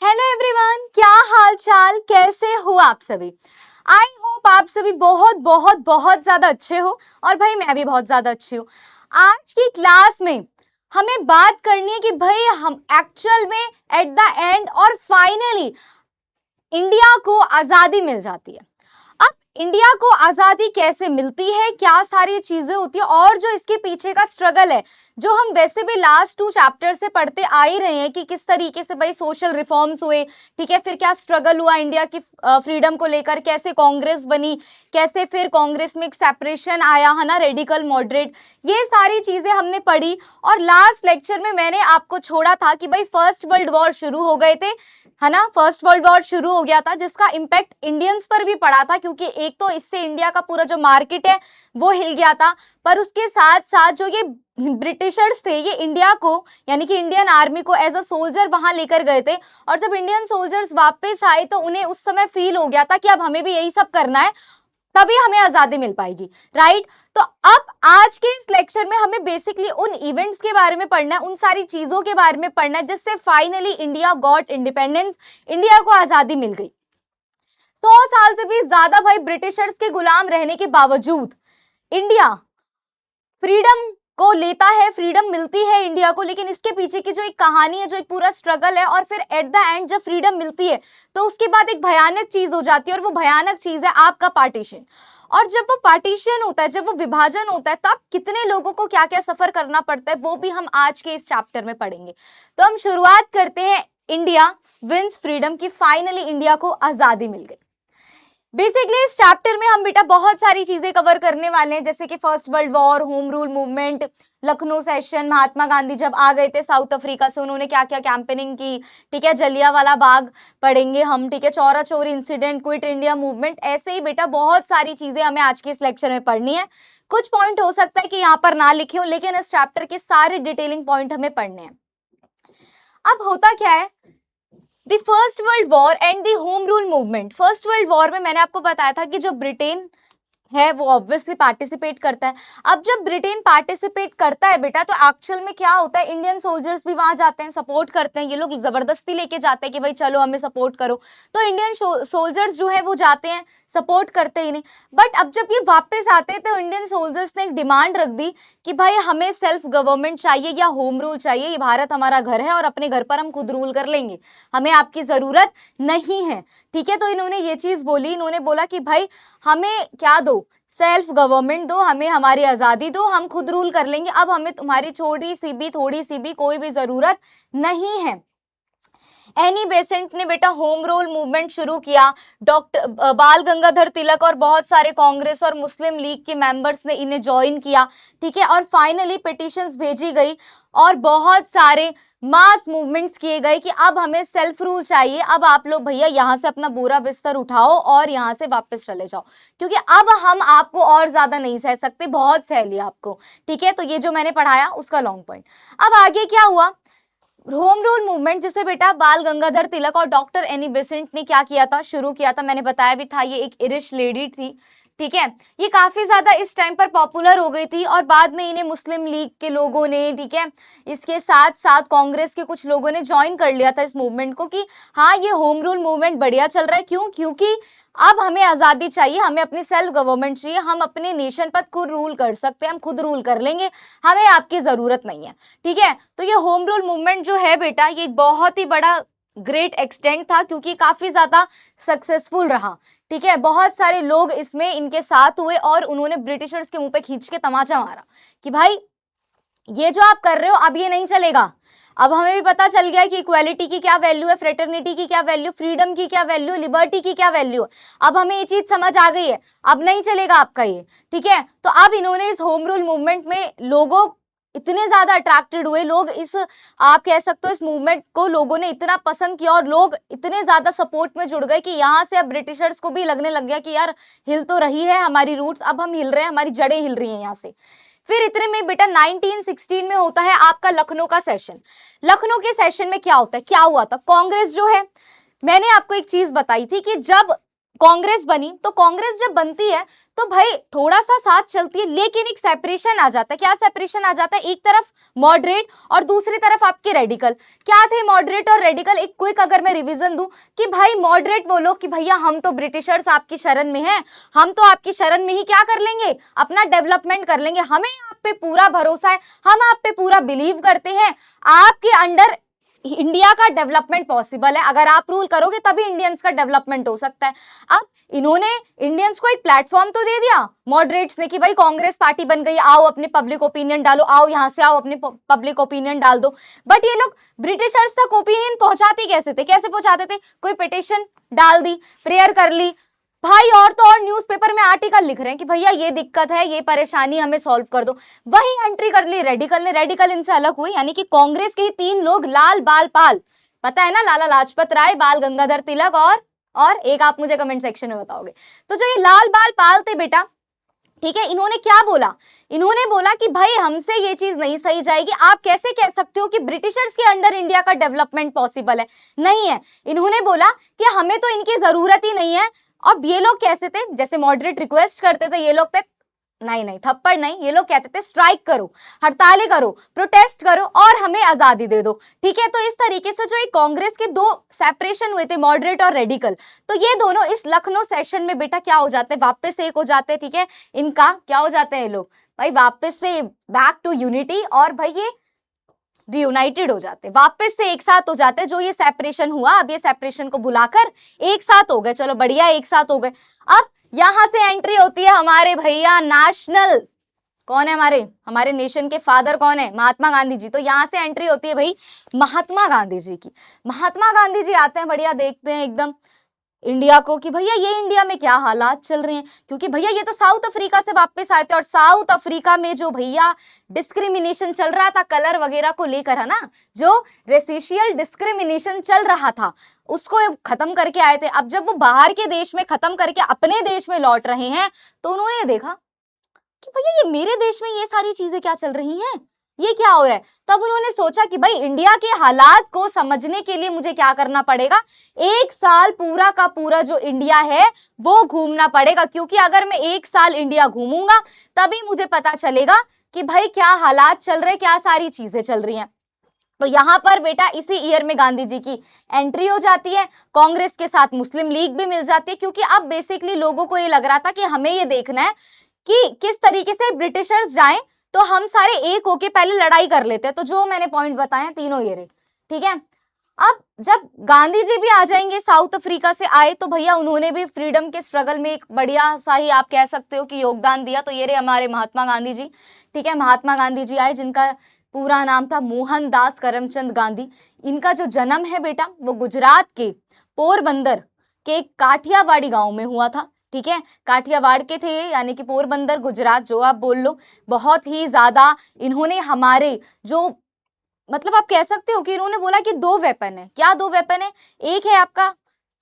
Hello everyone, क्या हाल चाल, कैसे हो आप सभी। आई होप आप सभी बहुत बहुत बहुत ज्यादा अच्छे हो और भाई मैं भी बहुत ज्यादा अच्छी हूँ। आज की क्लास में हमें बात करनी है कि भाई हम एक्चुअल में एट द एंड और फाइनली इंडिया को आजादी मिल जाती है। अब इंडिया को आजादी कैसे मिलती है, क्या सारी चीजें होती है और जो इसके पीछे का स्ट्रगल है, जो हम वैसे भी लास्ट 2 चैप्टर से पढ़ते आ ही रहे हैं कि किस तरीके से भाई सोशल रिफॉर्म्स हुए, ठीक है, फिर क्या स्ट्रगल हुआ इंडिया की फ्रीडम को लेकर, कैसे कांग्रेस बनी, कैसे फिर कांग्रेस में एक सेपरेशन आया है ना, रेडिकल मॉडरेट, ये सारी चीजें हमने पढ़ी। और लास्ट लेक्चर में मैंने आपको छोड़ा था कि भाई फर्स्ट वर्ल्ड वॉर शुरू हो गए थे, है ना, फर्स्ट वर्ल्ड वॉर शुरू हो गया था जिसका इम्पैक्ट इंडियंस पर भी पड़ा था, क्योंकि एक तो इससे इंडिया का पूरा जो मार्केट है वो हिल गया था, पर उसके साथ साथ जो ये ब्रिटिशर्स थे ये इंडिया को यानी कि इंडियन आर्मी को एज अ सोल्जर वहां लेकर गए थे। और जब इंडियन सोल्जर्स वापस आए तो उन्हें उस समय फील हो गया था कि अब हमें भी यही सब करना है, तभी हमें आजादी मिल पाएगी, राइट। तो अब आज के इस लेक्चर में हमें बेसिकली उन इवेंट्स के बारे में पढ़ना है, उन सारी चीजों के बारे में पढ़ना है जिससे finally India got independence, India को आजादी मिल गई। 100 साल से भी ज्यादा भाई ब्रिटिशर्स के गुलाम रहने के बावजूद इंडिया फ्रीडम को लेता है, फ्रीडम मिलती है इंडिया को, लेकिन इसके पीछे की जो एक कहानी है, जो एक पूरा स्ट्रगल है, और फिर एट द एंड जब फ्रीडम मिलती है तो उसके बाद एक भयानक चीज हो जाती है, और वो भयानक चीज है आपका पार्टीशन। और जब वो पार्टीशन होता है, जब वो विभाजन होता है, तब कितने लोगों को क्या क्या सफर करना पड़ता है वो भी हम आज के इस चैप्टर में पढ़ेंगे। तो हम शुरुआत करते हैं इंडिया विंस फ्रीडम की, फाइनली इंडिया को आजादी मिल गई। बेसिकली इस चैप्टर में हम बेटा बहुत सारी चीजें कवर करने वाले हैं, जैसे कि first world war, home rule movement, Lucknow session, Mahatma Gandhi जब आ गए थे साउथ अफ्रीका से, उन्होंने क्या क्या कैंपेनिंग की, ठीक है, जलियांवाला बाग पढ़ेंगे हम, ठीक है, Chaura Chauri incident, quit India movement, ऐसे ही बेटा बहुत सारी चीजें हमें आज के इस लेक्चर में पढ़नी है। कुछ पॉइंट हो सकता है कि यहाँ पर ना लिखे हो, लेकिन इस चैप्टर के सारे डिटेलिंग पॉइंट हमें पढ़ने हैं। अब होता क्या है, the first world war and the home rule movement. First world war में मैंने आपको बताया था कि जो ब्रिटेन है वो ऑब्वियसली पार्टिसिपेट करता है। अब जब ब्रिटेन पार्टिसिपेट करता है बेटा, तो एक्चुअल में क्या होता है, इंडियन सोल्जर्स भी वहां जाते हैं, सपोर्ट करते हैं, ये लोग जबरदस्ती लेके जाते हैं कि भाई चलो हमें सपोर्ट करो, तो इंडियन सोल्जर्स जो है वो जाते हैं, सपोर्ट करते ही नहीं। बट अब जब ये वापस आते हैं तो इंडियन सोल्जर्स ने एक डिमांड रख दी कि भाई हमें सेल्फ गवर्नमेंट चाहिए या होम रूल चाहिए, ये भारत हमारा घर है और अपने घर पर हम खुद रूल कर लेंगे, हमें आपकी जरूरत नहीं है, ठीक है। तो इन्होंने ये चीज बोली, इन्होंने बोला कि भाई हमें क्या दो, सेल्फ गवर्नमेंट दो, हमें हमारी आजादी दो, हम खुद रूल कर लेंगे, अब हमें तुम्हारी छोटी सी भी थोड़ी सी भी कोई भी जरूरत नहीं है। एनी बेसेंट ने बेटा होम रूल मूवमेंट शुरू किया, डॉक्टर बाल गंगाधर तिलक और बहुत सारे कांग्रेस और मुस्लिम लीग के मेंबर्स ने इन्हें ज्वाइन किया, ठीक है, और फाइनली पिटीशंस भेजी गई और बहुत सारे मास मूवमेंट्स किए गए कि अब हमें सेल्फ रूल चाहिए, अब आप लोग भैया यहाँ से अपना बोरा बिस्तर उठाओ और यहाँ से वापस चले जाओ, क्योंकि अब हम आपको और ज्यादा नहीं सह सकते, बहुत सह लिया आपको, ठीक है। तो ये जो मैंने पढ़ाया उसका लॉन्ग पॉइंट। अब आगे क्या हुआ, होम रूल मूवमेंट जिसे बेटा बाल गंगाधर तिलक और डॉक्टर एनी बेसेंट ने क्या किया था, शुरू किया था, मैंने बताया भी था, ये एक इरिश लेडी थी, ठीक है, ये काफी ज्यादा इस टाइम पर पॉपुलर हो गई थी और बाद में इन्हें मुस्लिम लीग के लोगों ने, ठीक है, इसके साथ साथ कांग्रेस के कुछ लोगों ने ज्वाइन कर लिया था इस मूवमेंट को कि हाँ ये होम रूल मूवमेंट बढ़िया चल रहा है, क्यों, क्योंकि अब हमें आजादी चाहिए, हमें अपनी सेल्फ गवर्नमेंट चाहिए, हम अपने नेशन पर खुद रूल कर सकते हैं, हम खुद रूल कर लेंगे, हमें आपकी जरूरत नहीं है, ठीक है। तो ये होम रूल मूवमेंट जो है बेटा, ये बहुत ही बड़ा ग्रेट एक्सटेंट था, क्योंकि काफी ज्यादा सक्सेसफुल रहा, ठीक है, बहुत सारे लोग इसमें इनके साथ हुए और उन्होंने ब्रिटिशर्स के मुंह पे खींच के तमाचा मारा कि भाई ये जो आप कर रहे हो अब ये नहीं चलेगा, अब हमें भी पता चल गया कि इक्वालिटी की क्या वैल्यू है, फ्रेटर्निटी की क्या वैल्यू, फ्रीडम की क्या वैल्यू, लिबर्टी की क्या वैल्यू है, अब हमें ये चीज समझ आ गई है, अब नहीं चलेगा आपका ये, ठीक है। तो अब इन्होंने इस होम रूल मूवमेंट में लोगों इतने ज्यादा अट्रैक्टेड हुए, लोग इस आप कह सकते हो इस मूवमेंट को लोगों ने इतना पसंद किया और लोग इतने ज्यादा सपोर्ट में जुड़ गए कि यहाँ से अब ब्रिटिशर्स को भी लगने लग गया कि यार हिल तो रही है हमारी रूट्स, अब हम हिल रहे हैं, हमारी जड़ें हिल रही हैं यहाँ से। फिर इतने में बेटा 1916 में होता है आपका लखनऊ का सेशन। लखनऊ के सेशन में क्या होता है, क्या हुआ था, कांग्रेस जो है, मैंने आपको एक चीज बताई थी कि जब कांग्रेस बनी, तो कांग्रेस जब बनती है तो भाई थोड़ा सा साथ चलती है, लेकिन एक सेपरेशन आ जाता है। क्या सेपरेशन आ जाता है? एक तरफ मॉडरेट और दूसरी तरफ आपके रेडिकल। क्या थे मॉडरेट और रेडिकल? एक क्विक अगर मैं रिवीजन दूं कि भाई मॉडरेट वो लोग कि भैया हम तो ब्रिटिशर्स आपकी शरण में हैं, हम तो आपकी शरण में ही क्या कर लेंगे, अपना डेवलपमेंट कर लेंगे, हमें आप पे पूरा भरोसा है, हम आप पे पूरा बिलीव करते हैं, आपके अंडर इंडिया का डेवलपमेंट पॉसिबल है, अगर आप रूल करोगे तभी इंडियंस का डेवलपमेंट हो सकता है। अब इन्होंने इंडियंस को एक प्लेटफॉर्म तो दे दिया मॉडरेट्स ने कि भाई कांग्रेस पार्टी बन गई, आओ अपने पब्लिक ओपिनियन डालो, आओ यहां से आओ अपने पब्लिक ओपिनियन डाल दो। बट ये लोग ब्रिटिशर्स तक ओपिनियन पहुंचाते कैसे थे? कैसे पहुंचाते थे? कोई पिटिशन डाल दी, प्रेयर कर ली भाई, और तो और न्यूज़पेपर में आर्टिकल लिख रहे हैं कि भैया ये दिक्कत है, ये परेशानी हमें सॉल्व कर दो। वही एंट्री कर ली रेडिकल ने, रेडिकल इनसे अलग हुई, यानी कि कांग्रेस के ही 3 लोग, लाल बाल पाल, पता है ना, लाला लाजपत राय, बाल गंगाधर तिलक और एक आप मुझे कमेंट सेक्शन में बताओगे। तो जो ये लाल बाल पाल थे बेटा, ठीक है, इन्होंने क्या बोला? इन्होंने बोला कि भाई हमसे ये चीज नहीं सही जाएगी, आप कैसे कह सकते हो कि ब्रिटिशर्स के अंडर इंडिया का डेवलपमेंट पॉसिबल है? नहीं है। इन्होंने बोला कि हमें तो इनकी जरूरत ही नहीं है। अब ये लोग कैसे थे? जैसे मॉडरेट रिक्वेस्ट करते थे, ये लोग थे नहीं नहीं थप्पड़ नहीं, ये लोग कहते थे स्ट्राइक करो, हड़तालें करो, प्रोटेस्ट करो और हमें आजादी दे दो। ठीक है, तो इस तरीके से जो एक कांग्रेस के 2 सेपरेशन हुए थे, मॉडरेट और रेडिकल, तो ये दोनों इस लखनऊ सेशन में बेटा क्या हो जाते हैं? वापस से एक हो जाते हैं। ठीक है, इनका क्या हो जाते हैं ये लोग? भाई वापस से बैक टू यूनिटी, और भाई ये रियूनाइटेड हो जाते, वापस से एक साथ हो जाते हैं। जो ये सेपरेशन हुआ, अब ये सेपरेशन को बुलाकर एक साथ हो गए, चलो बढ़िया, एक साथ हो गए। अब यहां से एंट्री होती है हमारे भैया नेशनल, कौन है हमारे नेशन के फादर कौन है? महात्मा गांधी जी। तो यहां से एंट्री होती है भाई महात्मा गांधी जी की। महात्मा गांधी जी आते हैं, बढ़िया देखते हैं एकदम इंडिया को कि भैया ये इंडिया में क्या हालात चल रहे हैं, क्योंकि भैया ये तो साउथ अफ्रीका से वापस आए थे, और साउथ अफ्रीका में जो भैया डिस्क्रिमिनेशन चल रहा था कलर वगैरह को लेकर, है ना, जो रेसिशियल डिस्क्रिमिनेशन चल रहा था उसको खत्म करके आए थे। अब जब वो बाहर के देश में खत्म करके अपने देश में लौट रहे हैं, तो उन्होंने देखा कि भैया ये मेरे देश में ये सारी चीजें क्या चल रही हैं, ये क्या हो रहा है। तब उन्होंने सोचा कि भाई इंडिया के हालात को समझने के लिए मुझे क्या करना पड़ेगा, 1 साल पूरा का पूरा जो इंडिया है वो घूमना पड़ेगा, क्योंकि अगर मैं 1 साल इंडिया घूमूंगा तभी मुझे पता चलेगा कि भाई क्या हालात चल रहे, क्या सारी चीजें चल रही हैं। तो यहाँ पर बेटा इसी ईयर में गांधी जी की एंट्री हो जाती है, कांग्रेस के साथ मुस्लिम लीग भी मिल जाती है, क्योंकि अब बेसिकली लोगों को ये लग रहा था कि हमें ये देखना है कि किस तरीके से ब्रिटिशर्स जाएं, तो हम सारे एक होके पहले लड़ाई कर लेते हैं। तो जो मैंने पॉइंट बताए तीनों ये रहे। ठीक है, अब जब गांधी जी भी आ जाएंगे, साउथ अफ्रीका से आए, तो भैया उन्होंने भी फ्रीडम के स्ट्रगल में एक बढ़िया सा ही आप कह सकते हो कि योगदान दिया। तो ये रहे हमारे महात्मा गांधी जी। ठीक है, महात्मा गांधी जी आए, जिनका पूरा नाम था मोहनदास करमचंद गांधी। इनका जो जन्म है बेटा वो गुजरात के पोरबंदर के काठियावाड़ी गांव में हुआ था। ठीक है, काठियावाड़ के थे ये, यानी कि पोरबंदर गुजरात जो आप बोल लो। बहुत ही ज्यादा इन्होंने हमारे जो मतलब आप कह सकते हो कि इन्होंने बोला कि 2 वेपन है। क्या 2 वेपन है? एक है आपका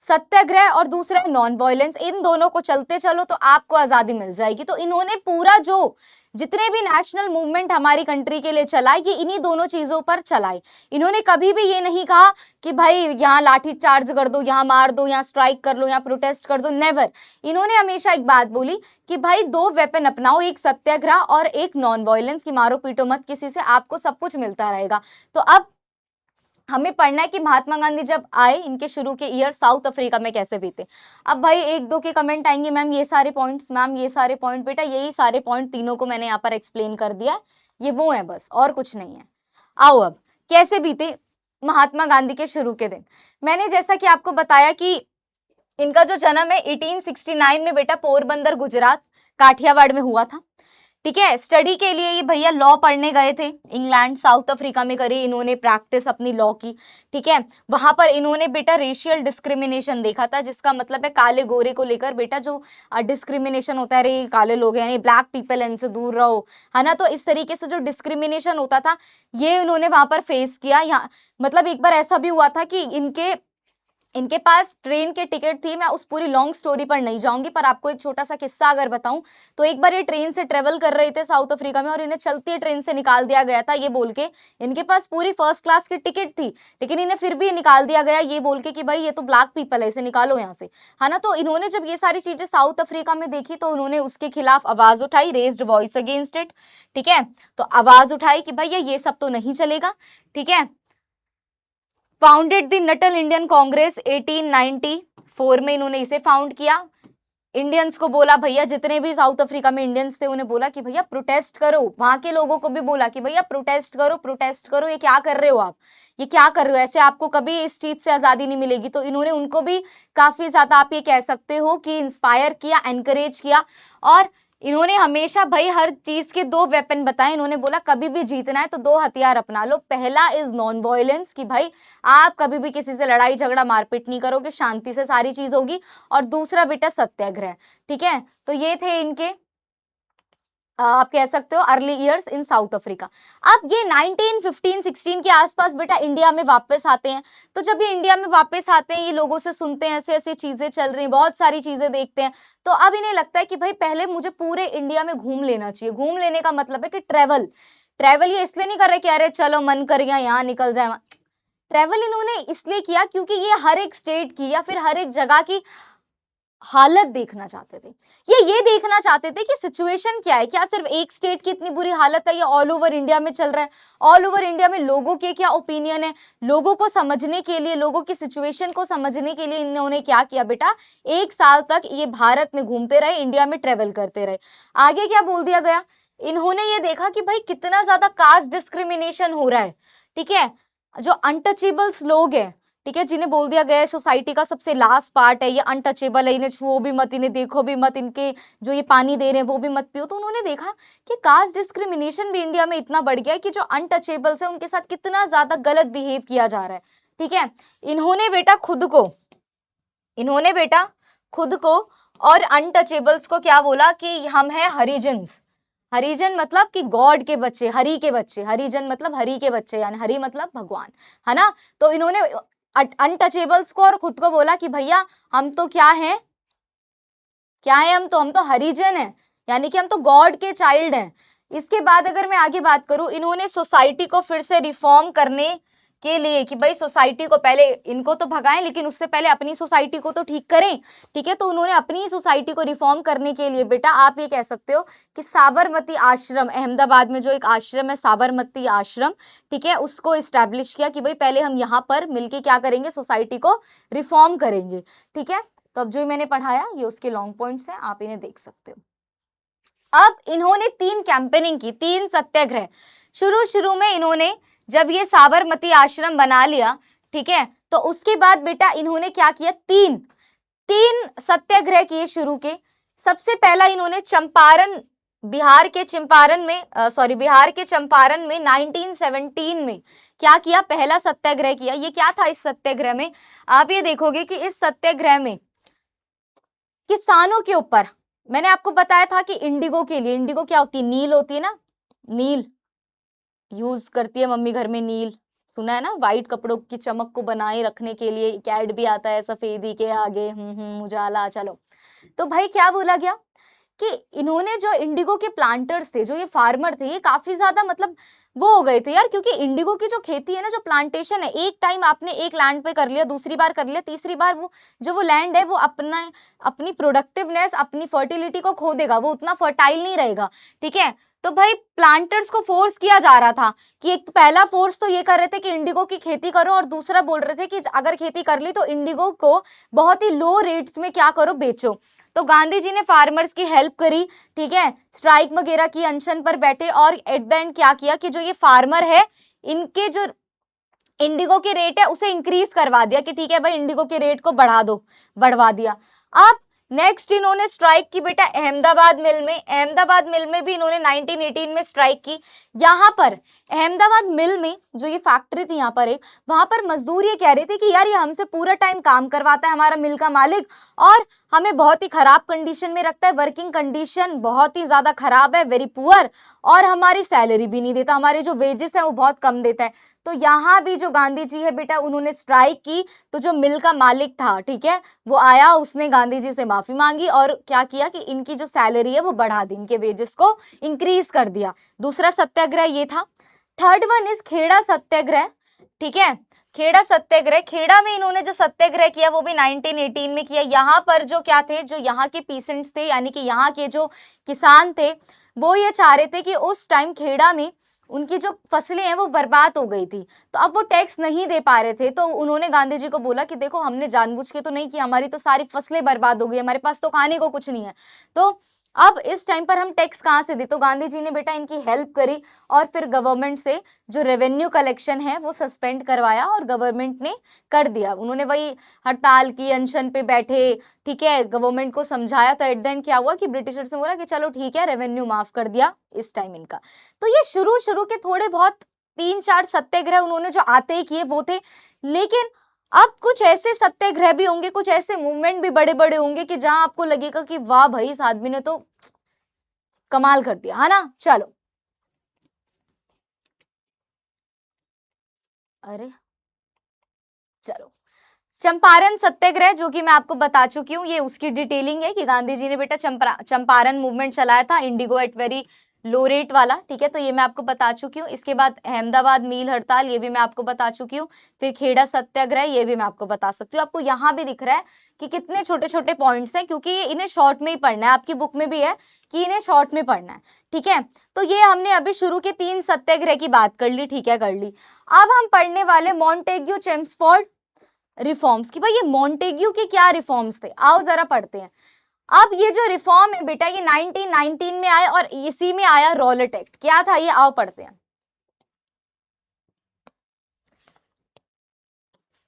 सत्याग्रह और दूसरा है नॉन वायलेंस। इन दोनों को चलते चलो तो आपको आजादी मिल जाएगी। तो इन्होंने पूरा जो जितने भी नेशनल मूवमेंट हमारी कंट्री के लिए चलाए, ये इन्हीं दोनों चीजों पर चलाए। इन्होंने कभी भी ये नहीं कहा कि भाई यहाँ लाठी चार्ज कर दो, यहाँ मार दो, यहाँ स्ट्राइक कर लो, यहाँ प्रोटेस्ट कर दो, नेवर। इन्होंने हमेशा एक बात बोली कि भाई 2 वेपन अपनाओ, एक सत्याग्रह और एक नॉन वायलेंस, की मारो पीटो मत किसी से, आपको सब कुछ मिलता रहेगा। तो अब हमें पढ़ना है कि महात्मा गांधी जब आए, इनके शुरू के ईयर साउथ अफ्रीका में कैसे बीते। अब भाई 1-2 के कमेंट आएंगे, मैम ये सारे पॉइंट्स, मैम ये सारे पॉइंट, बेटा यही सारे पॉइंट तीनों को मैंने यहाँ पर एक्सप्लेन कर दिया, ये वो है बस, और कुछ नहीं है। आओ अब कैसे बीते महात्मा गांधी के शुरू के दिन। मैंने जैसा कि आपको बताया कि इनका जो जन्म है 1869 में बेटा पोरबंदर गुजरात काठियावाड़ में हुआ था। ठीक है, स्टडी के लिए ये भैया लॉ पढ़ने गए थे इंग्लैंड, साउथ अफ्रीका में करी इन्होंने प्रैक्टिस अपनी लॉ की। ठीक है, वहां पर इन्होंने बेटा रेशियल डिस्क्रिमिनेशन देखा था, जिसका मतलब है काले गोरे को लेकर बेटा जो डिस्क्रिमिनेशन होता है, रे काले लोग हैं, ब्लैक पीपल, इनसे दूर रहो, है ना। तो इस तरीके से जो डिस्क्रिमिनेशन होता था ये उन्होंने वहां पर फेस किया। यहाँ मतलब एक बार ऐसा भी हुआ था कि इनके इनके पास ट्रेन के टिकट थी। मैं उस पूरी लॉन्ग स्टोरी पर नहीं जाऊंगी, पर आपको एक छोटा सा किस्सा अगर बताऊं तो एक बार ये ट्रेन से ट्रेवल कर रहे थे साउथ अफ्रीका में और इन्हें चलती ट्रेन से निकाल दिया गया था, ये बोल के इनके पास पूरी फर्स्ट क्लास की टिकट थी, लेकिन इन्हें फिर भी निकाल दिया गया ये बोल के कि भाई ये तो ब्लैक पीपल है, इसे निकालो यहाँ से, है ना। तो इन्होंने जब ये सारी चीजें साउथ अफ्रीका में देखी तो उन्होंने उसके खिलाफ आवाज उठाई, रेज्ड वॉइस अगेंस्ट इट, ठीक है। तो आवाज उठाई कि भैया ये सब तो नहीं चलेगा, ठीक है। Founded the Nuttall Indian Congress 1894 में इन्होंने इसे फाउंड किया। इंडियंस को बोला, भैया जितने भी साउथ अफ्रीका में इंडियंस थे उन्हें बोला कि भैया प्रोटेस्ट करो, वहां के लोगों को भी बोला कि भैया प्रोटेस्ट करो, प्रोटेस्ट करो, ये क्या कर रहे हो आप, ये क्या कर रहे हो, ऐसे आपको कभी इस चीज से आजादी नहीं मिलेगी। तो इन्होंने उनको भी काफी ज्यादा आप ये कह सकते हो कि इंस्पायर किया, एनकरेज किया, और इन्होंने हमेशा भाई हर चीज के दो वेपन बताए। इन्होंने बोला कभी भी जीतना है तो दो हथियार अपना लो, पहला इज नॉन वायलेंस, कि भाई आप कभी भी किसी से लड़ाई झगड़ा मारपीट नहीं करोगे, शांति से सारी चीज होगी, और दूसरा बेटा सत्याग्रह, ठीक है। तो ये थे इनके आप कह सकते हो early years in south Africa. अब ये 1915-16 के आसपास बेटा इंडिया में वापस आते हैं। तो जब ये इंडिया में वापस आते हैं, ये लोगों से सुनते हैं ऐसे ऐसे चीजें चल रही हैं, बहुत सारी चीजें देखते हैं, तो अब इन्हें लगता है कि भाई पहले मुझे पूरे इंडिया में घूम लेना चाहिए। घूम लेने का मतलब है कि ट्रेवल, ट्रेवल ये इसलिए नहीं कर रहे कि अरे चलो मन कर गया यहाँ निकल जाए, ट्रेवल इन्होंने इसलिए किया क्योंकि ये हर एक स्टेट की या फिर हर एक जगह की हालत देखना चाहते थे। ये देखना चाहते थे कि सिचुएशन क्या है, क्या सिर्फ एक स्टेट की इतनी बुरी हालत है या ऑल ओवर इंडिया में चल रहा है, ऑल ओवर इंडिया में लोगों के क्या ओपिनियन है। लोगों को समझने के लिए, लोगों की सिचुएशन को समझने के लिए इन्होंने क्या किया बेटा, 1 साल तक ये भारत में घूमते रहे, इंडिया में ट्रेवल करते रहे। आगे क्या बोल दिया गया, इन्होंने ये देखा कि भाई कितना ज्यादा कास्ट डिस्क्रिमिनेशन हो रहा है, ठीक है। जो अनटचेबल्स लोग हैं, ठीक है, जिन्हें बोल दिया गया है सोसाइटी का सबसे लास्ट पार्ट है, ये अनटचेबल है, इन्हें छुओ भी मत, इन्हें देखो भी मत, इनके जो ये पानी दे रहे हैं वो भी मत पियो। तो उन्होंने देखा कि कास्ट डिस्क्रिमिनेशन भी इंडिया में इतना बढ़ गया है कि जो अनटचेबल्स है उनके साथ कितना ज्यादा गलत बिहेव किया जा रहा है, ठीक है। इन्होंने बेटा खुद को और अनटचेबल्स को क्या बोला कि हम है हरिजन्स। हरिजन मतलब कि गॉड के बच्चे, हरि के बच्चे, हरिजन मतलब हरि के बच्चे, यानी हरि मतलब भगवान, है ना। तो इन्होंने अनटचेबल्स को और खुद को बोला कि भैया हम तो क्या हैं, हम तो हरिजन हैं, यानी कि हम तो गॉड के चाइल्ड हैं। इसके बाद अगर मैं आगे बात करूं, इन्होंने सोसाइटी को फिर से रिफॉर्म करने के लिए कि भाई सोसाइटी को पहले इनको तो भगाएं लेकिन उससे पहले अपनी सोसाइटी को तो ठीक करें, ठीक है। तो उन्होंने अपनी सोसाइटी को रिफॉर्म करने के लिए बेटा आप ये कह सकते हो कि साबरमती आश्रम, अहमदाबाद में जो एक आश्रम है साबरमती आश्रम, ठीक है, उसको इस्टेब्लिश किया कि भाई पहले हम यहाँ पर मिलके क्या करेंगे, सोसाइटी को रिफॉर्म करेंगे, ठीक है। तो अब जो मैंने पढ़ाया ये उसके लॉन्ग पॉइंट्स हैं, आप इन्हें देख सकते हो। अब इन्होंने 3 कैंपेनिंग की, 3 सत्याग्रह। शुरू में इन्होंने जब ये साबरमती आश्रम बना लिया, ठीक है, तो उसके बाद बेटा इन्होंने क्या किया, 3 सत्याग्रह किए शुरू के। सबसे पहला इन्होंने चंपारण, बिहार के चंपारण में 1917 में क्या किया, पहला सत्याग्रह किया। ये क्या था इस सत्याग्रह में, आप ये देखोगे कि इस सत्याग्रह में किसानों के ऊपर, मैंने आपको बताया था कि इंडिगो के लिए, इंडिगो क्या होती है, नील होती है ना, नील यूज करती है मम्मी घर में, नील सुना है ना, व्हाइट कपड़ों की चमक को बनाए रखने के लिए कैड भी आता है सफेदी के आगे, उजाला। चलो, तो भाई क्या बोला गया कि इन्होंने जो इंडिगो के प्लांटर्स थे, जो ये फार्मर थे, ये काफी ज्यादा मतलब वो हो गए थे यार, क्योंकि इंडिगो की जो खेती है ना, जो प्लांटेशन है, एक टाइम आपने एक लैंड पे कर लिया, दूसरी बार कर लिया, तीसरी बार वो लैंड है वो अपनी प्रोडक्टिवनेस, अपनी फर्टिलिटी को खो देगा, वो उतना फर्टाइल नहीं रहेगा, ठीक है। तो भाई प्लांटर्स को फोर्स किया जा रहा था कि एक पहला फोर्स तो ये कर रहे थे कि इंडिगो की खेती करो, और दूसरा बोल रहे थे कि अगर खेती कर ली तो इंडिगो को बहुत ही लो रेट्स में क्या करो, बेचो। तो गांधी जी ने फार्मर्स की हेल्प करी, ठीक है, स्ट्राइक वगैरह की, अनशन पर बैठे, और एट द एंड क्या किया कि जो ये फार्मर है इनके जो इंडिगो के रेट है उसे इंक्रीज करवा दिया कि ठीक है भाई इंडिगो के रेट को बढ़ा दो, बढ़वा दिया। अब नेक्स्ट इन्होंने स्ट्राइक की बेटा अहमदाबाद मिल में। अहमदाबाद मिल में भी इन्होंने 1918 में स्ट्राइक की। यहाँ पर अहमदाबाद मिल में जो ये फैक्ट्री थी यहाँ पर एक, वहां पर मजदूर ये कह रहे थे कि यार ये हमसे पूरा टाइम काम करवाता है हमारा मिल का मालिक, और हमें बहुत ही खराब कंडीशन में रखता है, वर्किंग कंडीशन बहुत ही ज्यादा खराब है, वेरी पुअर, और हमारी सैलरी भी नहीं देता, हमारे जो वेजेस है वो बहुत कम देता है। तो यहाँ भी जो गांधी जी है बेटा उन्होंने स्ट्राइक की, तो जो मिल का मालिक था, ठीक है, वो आया, उसने गांधी जी से माफी मांगी और क्या किया कि इनकी जो सैलरी है वो बढ़ा दी, इनके वेजेस को इंक्रीज कर दिया। दूसरा सत्याग्रह ये था। थर्ड वन इज खेड़ा सत्याग्रह, ठीक है, खेड़ा सत्याग्रह। खेड़ा में इन्होंने जो सत्याग्रह किया वो भी 1918 में किया। यहाँ पर जो क्या थे, जो यहाँ के पीसेंट्स थे, यानी कि यहाँ के जो किसान थे, वो ये चाह रहे थे कि उस टाइम खेड़ा में उनकी जो फसलें हैं वो बर्बाद हो गई थी, तो अब वो टैक्स नहीं दे पा रहे थे। तो उन्होंने गांधी जी को बोला कि देखो हमने जानबूझ के तो नहीं किया, हमारी तो सारी फसलें बर्बाद हो गई, हमारे पास तो खाने को कुछ नहीं है, तो अब इस टाइम पर हम टैक्स कहाँ से दे। तो गांधी जी ने बेटा इनकी हेल्प करी और फिर गवर्नमेंट से जो रेवेन्यू कलेक्शन है वो सस्पेंड करवाया और गवर्नमेंट ने कर दिया। उन्होंने वही हड़ताल की, अनशन पे बैठे, ठीक है, गवर्नमेंट को समझाया, तो एट द एंड क्या हुआ कि ब्रिटिशर्स ने बोला कि चलो ठीक है, रेवेन्यू माफ कर दिया इस टाइम इनका। तो ये शुरू के थोड़े बहुत 3-4 सत्याग्रह उन्होंने जो आते ही किए वो थे, लेकिन अब कुछ ऐसे सत्याग्रह भी होंगे, कुछ ऐसे मूवमेंट भी बड़े बड़े होंगे कि जहां आपको लगेगा कि वाह भाई इस आदमी ने तो कमाल कर दिया, है ना। चलो, अरे चलो, चंपारण सत्याग्रह जो कि मैं आपको बता चुकी हूँ, ये उसकी डिटेलिंग है कि गांधी जी ने बेटा चंपारण मूवमेंट चलाया था, indigo at very low rate वाला, ठीक है, तो ये मैं आपको बता चुकी हूँ। इसके बाद अहमदाबाद मील हड़ताल, ये भी मैं आपको बता चुकी हूँ। फिर खेड़ा सत्याग्रह, ये भी मैं आपको बता सकती हूँ। आपको यहाँ भी दिख रहा है कि कितने छोटे छोटे पॉइंट्स हैं, क्योंकि इन्हें शॉर्ट में ही पढ़ना है, आपकी बुक में भी है कि इन्हें शॉर्ट में पढ़ना है, ठीक है। तो ये हमने अभी शुरू के 3 सत्याग्रह की बात कर ली, ठीक है, कर ली। अब हम पढ़ने वाले मॉन्टेग्यू चेम्सफोर्ड रिफॉर्म्स की। भाई ये मॉन्टेग्यू के क्या रिफॉर्म्स थे, आओ जरा पढ़ते हैं। अब ये जो रिफॉर्म है बेटा ये 1919 में आया और इसी में आया रॉलेट एक्ट। क्या था ये, आओ पढ़ते हैं।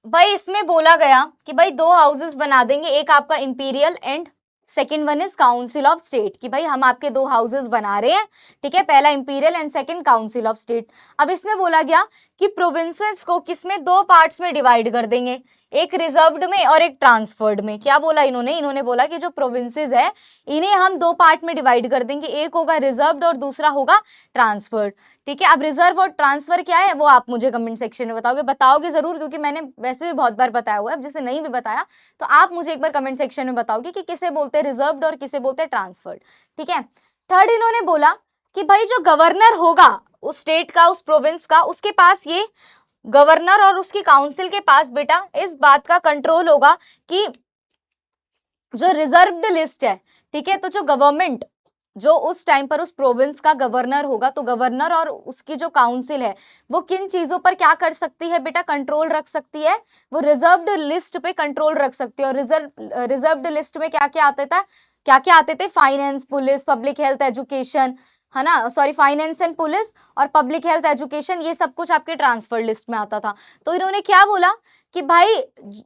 भाई इसमें बोला गया कि भाई 2 हाउसेस बना देंगे, एक आपका imperial and second one is council of state, कि भाई हम आपके 2 हाउसेस बना रहे हैं, ठीक है, पहला imperial and second council of state. अब इसमें बोला गया कि प्रोविंसेस को किसमें 2 पार्ट्स में डिवाइड कर देंगे, एक रिजर्व्ड में और एक ट्रांसफर्ड में। क्या बोला इन्होंने बोला कि जो प्रोविंसेस है इन्हें हम 2 पार्ट में डिवाइड कर देंगे, एक होगा रिजर्व्ड और दूसरा होगा ट्रांसफर्ड, ठीक है। अब रिजर्व और ट्रांसफर क्या है वो आप मुझे कमेंट सेक्शन में बताओगे जरूर, क्योंकि मैंने वैसे भी बहुत बार बताया हुआ है। अब जिसे नहीं भी बताया तो आप मुझे एक बार कमेंट सेक्शन में बताओगे कि किसे बोलते हैं रिजर्व्ड और किसे बोलते हैं ट्रांसफर्ड, ठीक है। थर्ड इन्होंने बोला कि भाई जो गवर्नर होगा उस स्टेट का, उस प्रोविंस का, उसके पास ये गवर्नर और उसकी काउंसिल के पास बेटा इस बात का कंट्रोल होगा कि जो रिजर्व्ड लिस्ट है, ठीक है, तो जो गवर्नमेंट जो उस टाइम पर उस प्रोविंस का गवर्नर होगा, तो गवर्नर और उसकी जो काउंसिल है वो किन चीजों पर क्या कर सकती है बेटा, कंट्रोल रख सकती है, वो रिजर्व्ड लिस्ट पे कंट्रोल रख सकती है। और रिजर्व्ड लिस्ट में क्या क्या आते थे, finance, police, public health, education, है ना, सॉरी, फाइनेंस एंड पुलिस और पब्लिक हेल्थ, एजुकेशन, ये सब कुछ आपके ट्रांसफर लिस्ट में आता था। तो इन्होंने क्या बोला कि भाई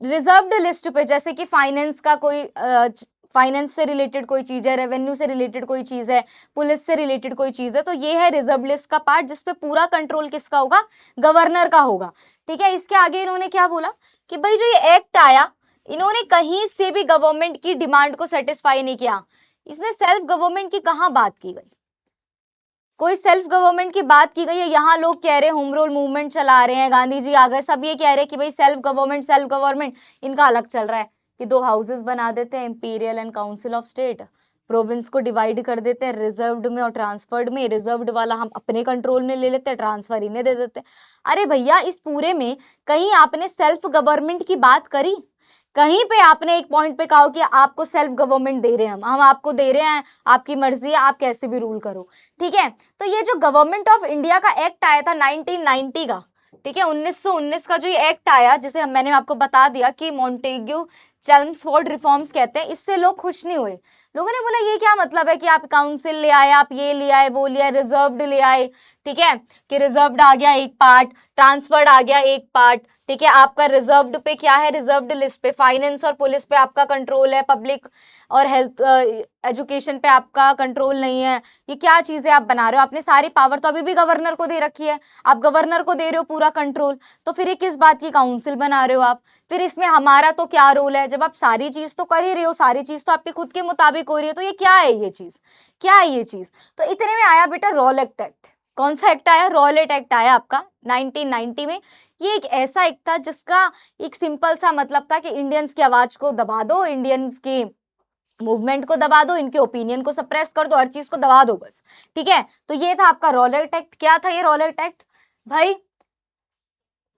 रिजर्व्ड लिस्ट पे जैसे कि फाइनेंस का कोई फाइनेंस से रिलेटेड कोई चीज है, रेवेन्यू से रिलेटेड कोई चीज है, पुलिस से रिलेटेड कोई चीज है, तो ये है रिजर्व लिस्ट का पार्ट जिसपे पूरा कंट्रोल किसका होगा, गवर्नर का होगा, ठीक है। इसके आगे इन्होंने क्या बोला कि भाई जो ये एक्ट आया, इन्होंने कहीं से भी गवर्नमेंट की डिमांड को सेटिस्फाई नहीं किया। इसमें सेल्फ गवर्नमेंट की कहाँ बात की गई, कोई सेल्फ गवर्नमेंट की बात की गई है। यहाँ लोग कह रहे हैं होम रूल मूवमेंट चला रहे हैं, गांधी जी आ गए, सब ये कह रहे हैं कि भाई सेल्फ गवर्नमेंट, इनका अलग चल रहा है कि 2 हाउसेस बना देते हैं, imperial and council of state, province को डिवाइड कर देते हैं रिजर्व्ड में और ट्रांसफर्ड में, रिजर्व्ड वाला हम अपने कंट्रोल में ले लेते हैं, ट्रांसफर इन्हें दे देते हैं। अरे भैया इस पूरे में कहीं आपने सेल्फ गवर्नमेंट की बात करी, कहीं पे आपने एक पॉइंट पे कहा कि आपको सेल्फ गवर्नमेंट दे रहे हैं, हम आपको दे रहे हैं, आपकी मर्जी है, आप कैसे भी रूल करो, ठीक है। तो ये जो गवर्नमेंट ऑफ इंडिया का एक्ट आया था 1990 का, ठीक है, 1919 का जो ये एक्ट आया, जिसे मैंने आपको बता दिया कि मॉन्टेग्यू चेम्सफोर्ड रिफॉर्म्स कहते हैं, इससे लोग खुश नहीं हुए। लोगों ने बोला ये क्या मतलब है कि आप काउंसिल ले आए, आप ये ले आए, वो ले आए, रिजर्व्ड ले आए, ठीक है, कि रिजर्व्ड आ गया एक पार्ट, ट्रांसफर्ड आ गया एक पार्ट, ठीक है, आपका रिजर्व्ड पे क्या है, रिजर्व्ड लिस्ट पे फाइनेंस और पुलिस पे आपका कंट्रोल है, पब्लिक और हेल्थ एजुकेशन पे आपका कंट्रोल नहीं है। ये क्या चीज है आप बना रहे हो? आपने सारी पावर तो अभी भी गवर्नर को दे रखी है, आप गवर्नर को दे रहे हो पूरा कंट्रोल, तो फिर ये किस बात की काउंसिल बना रहे हो आप? फिर इसमें हमारा तो क्या रोल है? जब आप सारी चीज तो कर ही रहे हो, सारी चीज तो आपके खुद के मुताबिक हो रही है, तो ये क्या है, ये चीज क्या है ये चीज? तो इतने में आया बेटा रॉलेट एक्ट। कौन सा एक्ट आया? रॉलेट एक्ट आया आपका 1990 में। ये एक ऐसा एक्ट था जिसका एक सिंपल सा मतलब था कि इंडियंस की आवाज को दबा दो, इंडियंस की मूवमेंट को दबा दो, इनके ओपिनियन को सप्रेस कर दो, हर चीज को दबा दो बस, ठीक है। तो ये था आपका रॉलेट एक्ट। क्या था ये रॉलेट एक्ट भाई?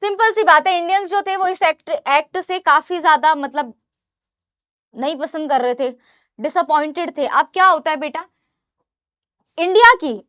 सिंपल सी बात है, इंडियंस जो थे वो इस एक्ट से काफी ज्यादा मतलब नहीं पसंद कर रहे थे, डिसअपॉइंटेड थे। अब क्या होता है बेटा, इंडिया की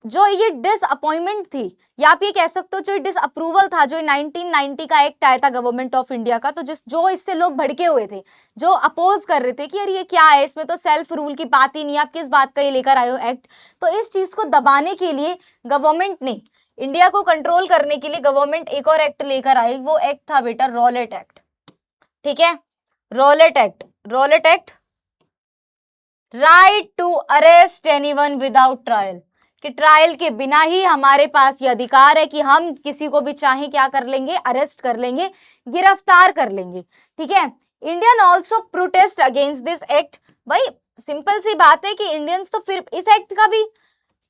जो ये डिसअपॉइंटमेंट थी, या आप ये कह सकते हो जो डिसअप्रूवल था, जो 1990 का एक्ट आया था गवर्नमेंट ऑफ इंडिया का, तो जो इससे लोग भड़के हुए थे, जो अपोज कर रहे थे कि यार ये क्या है, इसमें तो सेल्फ रूल की बात ही नहीं है, आप किस बात का ये लेकर आए हो एक्ट। तो इस चीज को दबाने के लिए गवर्नमेंट ने, इंडिया को कंट्रोल करने के लिए गवर्नमेंट एक और एक्ट लेकर आई, वो एक्ट था बेटा रॉलेट एक्ट, ठीक है। Rowlatt act, Rowlatt act, right to arrest anyone without trial, कि ट्रायल के बिना ही हमारे पास ये अधिकार है कि हम किसी को भी चाहे क्या कर लेंगे, अरेस्ट कर लेंगे, गिरफ्तार कर लेंगे, ठीक है। Indian also protest against this act. भाई सिंपल सी बात है कि इंडियंस तो फिर इस एक्ट का भी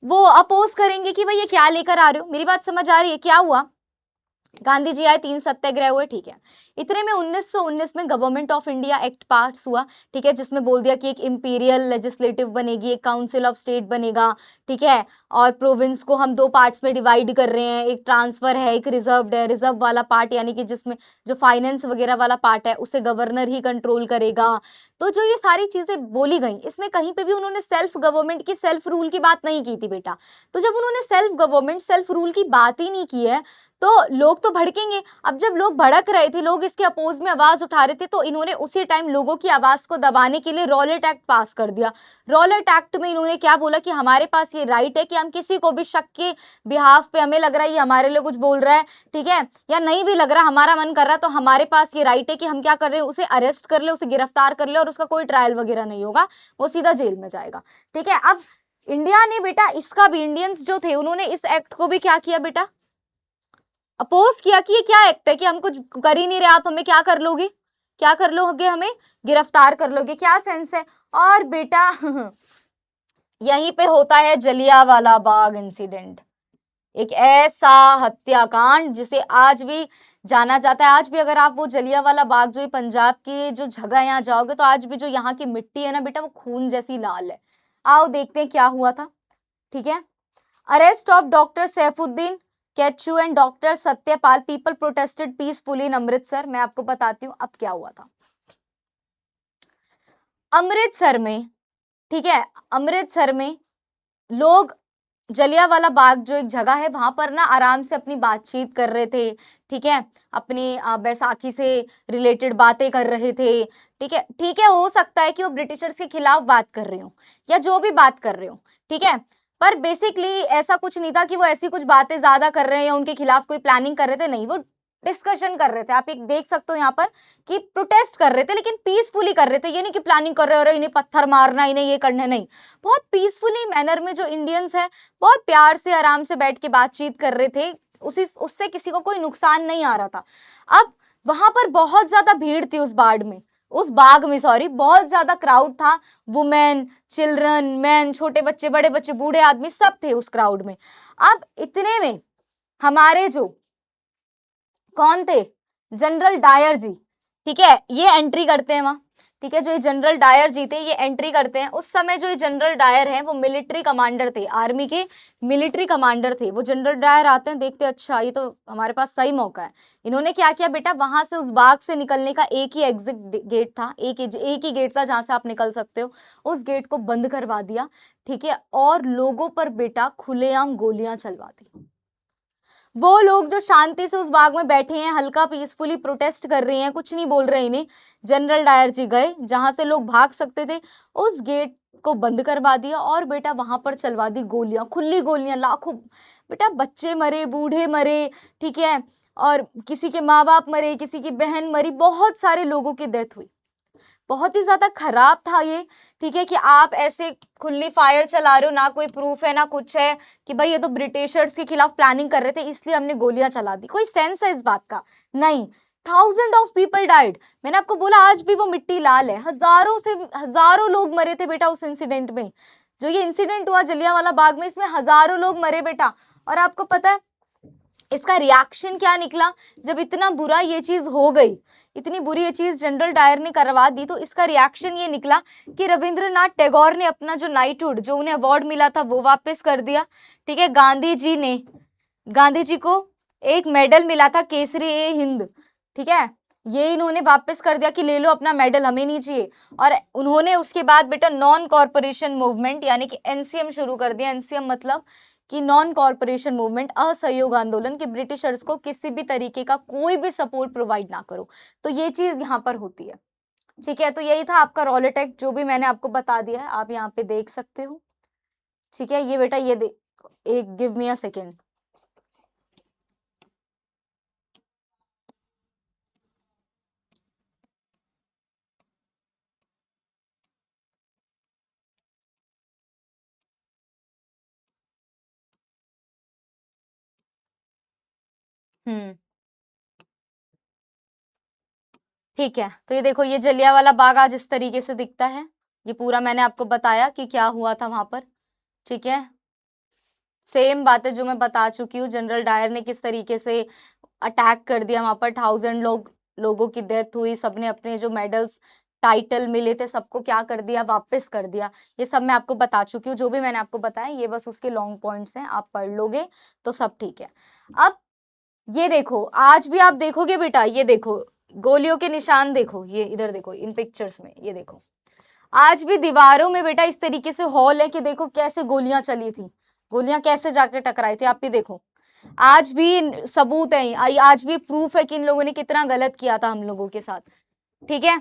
वो अपोज करेंगे कि भाई ये क्या लेकर आ रहे हो। मेरी बात समझ आ रही है? क्या हुआ, गांधी जी आए, 3 सत्याग्रह हुए, ठीक है। इतने में 1919 में गवर्नमेंट ऑफ इंडिया एक्ट पास हुआ, ठीक है, जिसमें बोल दिया कि एक इंपीरियल लेजिस्लेटिव बनेगी, एक काउंसिल ऑफ स्टेट बनेगा, ठीक है, और प्रोविंस को हम 2 पार्ट्स में डिवाइड कर रहे हैं, एक ट्रांसफर है, एक रिजर्व्ड है। रिजर्व वाला पार्ट यानी कि जिसमें जो फाइनेंस वगैरह वाला पार्ट है उसे गवर्नर ही कंट्रोल करेगा। तो जो ये सारी चीजें बोली गई, इसमें कहीं पे भी उन्होंने सेल्फ गवर्नमेंट की, सेल्फ रूल की बात नहीं की थी बेटा। तो जब उन्होंने सेल्फ गवर्नमेंट, सेल्फ रूल की बात ही नहीं की है, तो लोग तो भड़केंगे। अब जब लोग भड़क रहे थे, लोग इसके अपोज में आवाज उठा रहे थे, तो इन्होंने उसी टाइम लोगों की आवाज को दबाने के लिए रॉलेट एक्ट पास कर दिया। रॉलेट एक्ट में इन्होंने क्या बोला कि हमारे पास ये राइट है कि हम किसी को भी शक के बिहाफ पे, हमें लग रहा है ये हमारे लिए कुछ बोल रहा है, ठीक है, या नहीं भी लग रहा, हमारा मन कर रहा है, तो हमारे पास ये राइट है कि हम क्या कर रहे हैं, उसे अरेस्ट कर ले, उसे गिरफ्तार कर ले, और उसका कोई ट्रायल वगैरह नहीं होगा, वो सीधा जेल में जाएगा, ठीक है। अब इंडिया ने बेटा इसका भी, इंडियंस जो थे उन्होंने इस एक्ट को भी क्या किया बेटा, अपोज किया कि ये क्या एक्ट है कि हम कुछ कर ही नहीं रहे, आप हमें क्या कर लोगे, क्या कर लोगे, हमें गिरफ्तार कर लोगे, क्या सेंस है। और बेटा यहीं पे होता है जलियांवाला बाग इंसिडेंट, एक ऐसा हत्याकांड जिसे आज भी जाना जाता है। आज भी अगर आप वो जलियांवाला बाग, जो पंजाब की जो जगह यहाँ जाओगे, तो आज भी जो यहाँ की मिट्टी है ना बेटा, वो खून जैसी लाल है। आओ देखते हैं क्या हुआ था, ठीक है। Arrest of doctor Saifuddin Kitchlew and doctor Satyapal, people protested peacefully in Amritsar. मैं आपको बताती हूँ अब क्या हुआ था अमृतसर में, ठीक है। अमृतसर में लोग जलियांवाला बाग जो एक जगह है, वहां पर ना आराम से अपनी बातचीत कर रहे थे, ठीक है, अपनी बैसाखी से रिलेटेड बातें कर रहे थे, ठीक है। ठीक है, हो सकता है कि वो ब्रिटिशर्स के खिलाफ बात कर रहे हो या जो भी बात कर रहे हो, ठीक है, पर बेसिकली ऐसा कुछ नहीं था कि वो ऐसी कुछ बातें ज्यादा कर रहे हैं या उनके खिलाफ कोई प्लानिंग कर रहे थे, नहीं, वो डिस्कशन कर रहे थे। आप एक देख सकते हो यहाँ पर कि प्रोटेस्ट कर रहे थे, लेकिन पीसफुली कर रहे थे, ये नहीं कि प्लानिंग कर रहे हो, इन्हें पत्थर मारना, इन्हें ये करना, नहीं, बहुत पीसफुली मैनर में जो इंडियंस है बहुत प्यार से आराम से बैठ के बातचीत कर रहे थे, उससे किसी को कोई नुकसान नहीं आ रहा था। अब वहां पर बहुत ज्यादा भीड़ थी उस बाग में सॉरी, बहुत ज्यादा क्राउड था, वुमेन, चिल्ड्रन, मैन, छोटे बच्चे, बड़े बच्चे, बूढ़े आदमी, सब थे उस क्राउड में। अब इतने में हमारे जो कौन थे, जनरल डायर जी, ठीक है, ये एंट्री करते हैं वहां, ठीक है। जो ये जनरल डायर जी थे, ये एंट्री करते हैं। उस समय जो ये जनरल डायर हैं वो मिलिट्री कमांडर थे, आर्मी के मिलिट्री कमांडर थे। वो जनरल डायर आते हैं, देखते अच्छा ये तो हमारे पास सही मौका है। इन्होंने क्या किया बेटा, वहां से उस बाग से निकलने का एक ही एग्जिट गेट था, एक ही गेट था जहां से आप निकल सकते हो, उस गेट को बंद करवा दिया, ठीक है, और लोगों पर बेटा खुलेआम गोलियां चलवा दी। वो लोग जो शांति से उस बाग में बैठे हैं, हल्का पीसफुली प्रोटेस्ट कर रहे हैं, कुछ नहीं बोल रहे इन्हें, जनरल डायर जी गए जहां से लोग भाग सकते थे, उस गेट को बंद करवा दिया और बेटा वहां पर चलवा दी गोलियां, खुली गोलियां, लाखों बेटा बच्चे मरे, बूढ़े मरे, ठीक है, और किसी के माँ बाप मरे, किसी की बहन मरी, बहुत सारे लोगों की डेथ हुई। बहुत ही ज़्यादा खराब था ये, ठीक है, कि आप ऐसे खुली फायर चला रहे हो, ना कोई प्रूफ है ना कुछ है कि भाई ये तो ब्रिटिशर्स के खिलाफ प्लानिंग कर रहे थे इसलिए हमने गोलियां चला दी। कोई सेंस है इस बात का? नहीं। Thousand of people died. मैंने आपको बोला आज भी वो मिट्टी लाल है, हजारों से हजारों लोग मरे थे बेटा उस इंसिडेंट में। जो ये इंसिडेंट हुआ जलियांवाला बाग में, इसमें हजारों लोग मरे बेटा। और आपको पता है इसका रिएक्शन क्या निकला? जब इतना बुरा ये चीज हो गई, इतनी बुरी ये चीज जनरल डायर ने करवा दी, तो इसका रिएक्शन ये निकला कि रविंद्रनाथ टैगोर ने अपना जो नाइटहुड, जो उन्हें अवार्ड मिला था, वो वापस कर दिया। ठीक है, गांधी जी को एक मेडल मिला था, केसरी ए हिंद, ठीक है, ये इन्होंने वापस कर दिया कि ले लो अपना मेडल, हमें नहीं चाहिए। और उन्होंने उसके बाद बेटा नॉन कॉर्पोरेशन मूवमेंट यानी कि एनसीएम शुरू कर दिया। एनसीएम मतलब कि नॉन कॉर्पोरेशन मूवमेंट, असहयोग आंदोलन, कि ब्रिटिशर्स को किसी भी तरीके का कोई भी सपोर्ट प्रोवाइड ना करो। तो ये चीज यहाँ पर होती है। ठीक है, तो यही था आपका रॉलेटेक, जो भी मैंने आपको बता दिया है, आप यहाँ पे देख सकते हो। ठीक है, ये बेटा ये एक गिव मी अ सेकेंड। हम्म, ठीक है, तो ये देखो, ये जलियांवाला बाग आज इस तरीके से दिखता है। ये पूरा मैंने आपको बताया कि क्या हुआ था वहां पर। ठीक है, सेम बातें जो मैं बता चुकी हूँ, जनरल डायर ने किस तरीके से अटैक कर दिया वहां पर, थाउजेंड लोगों की डेथ हुई, सबने अपने जो मेडल्स टाइटल मिले थे सबको क्या कर दिया, वापस कर दिया। ये सब मैं आपको बता चुकी हूँ, जो भी मैंने आपको बताया, ये बस उसके लॉन्ग पॉइंट्स हैं, आप पढ़ लोगे तो सब ठीक है। अब ये देखो, आज भी आप देखोगे बेटा, ये देखो गोलियों के निशान, देखो ये इधर देखो इन पिक्चर्स में, ये देखो आज भी दीवारों में बेटा इस तरीके से हॉल है कि देखो कैसे गोलियां चली थी, गोलियां कैसे जाके टकराई थी, आप भी देखो। आज भी सबूत है, आज भी प्रूफ है कि इन लोगों ने कितना गलत किया था हम लोगों के साथ। ठीक है,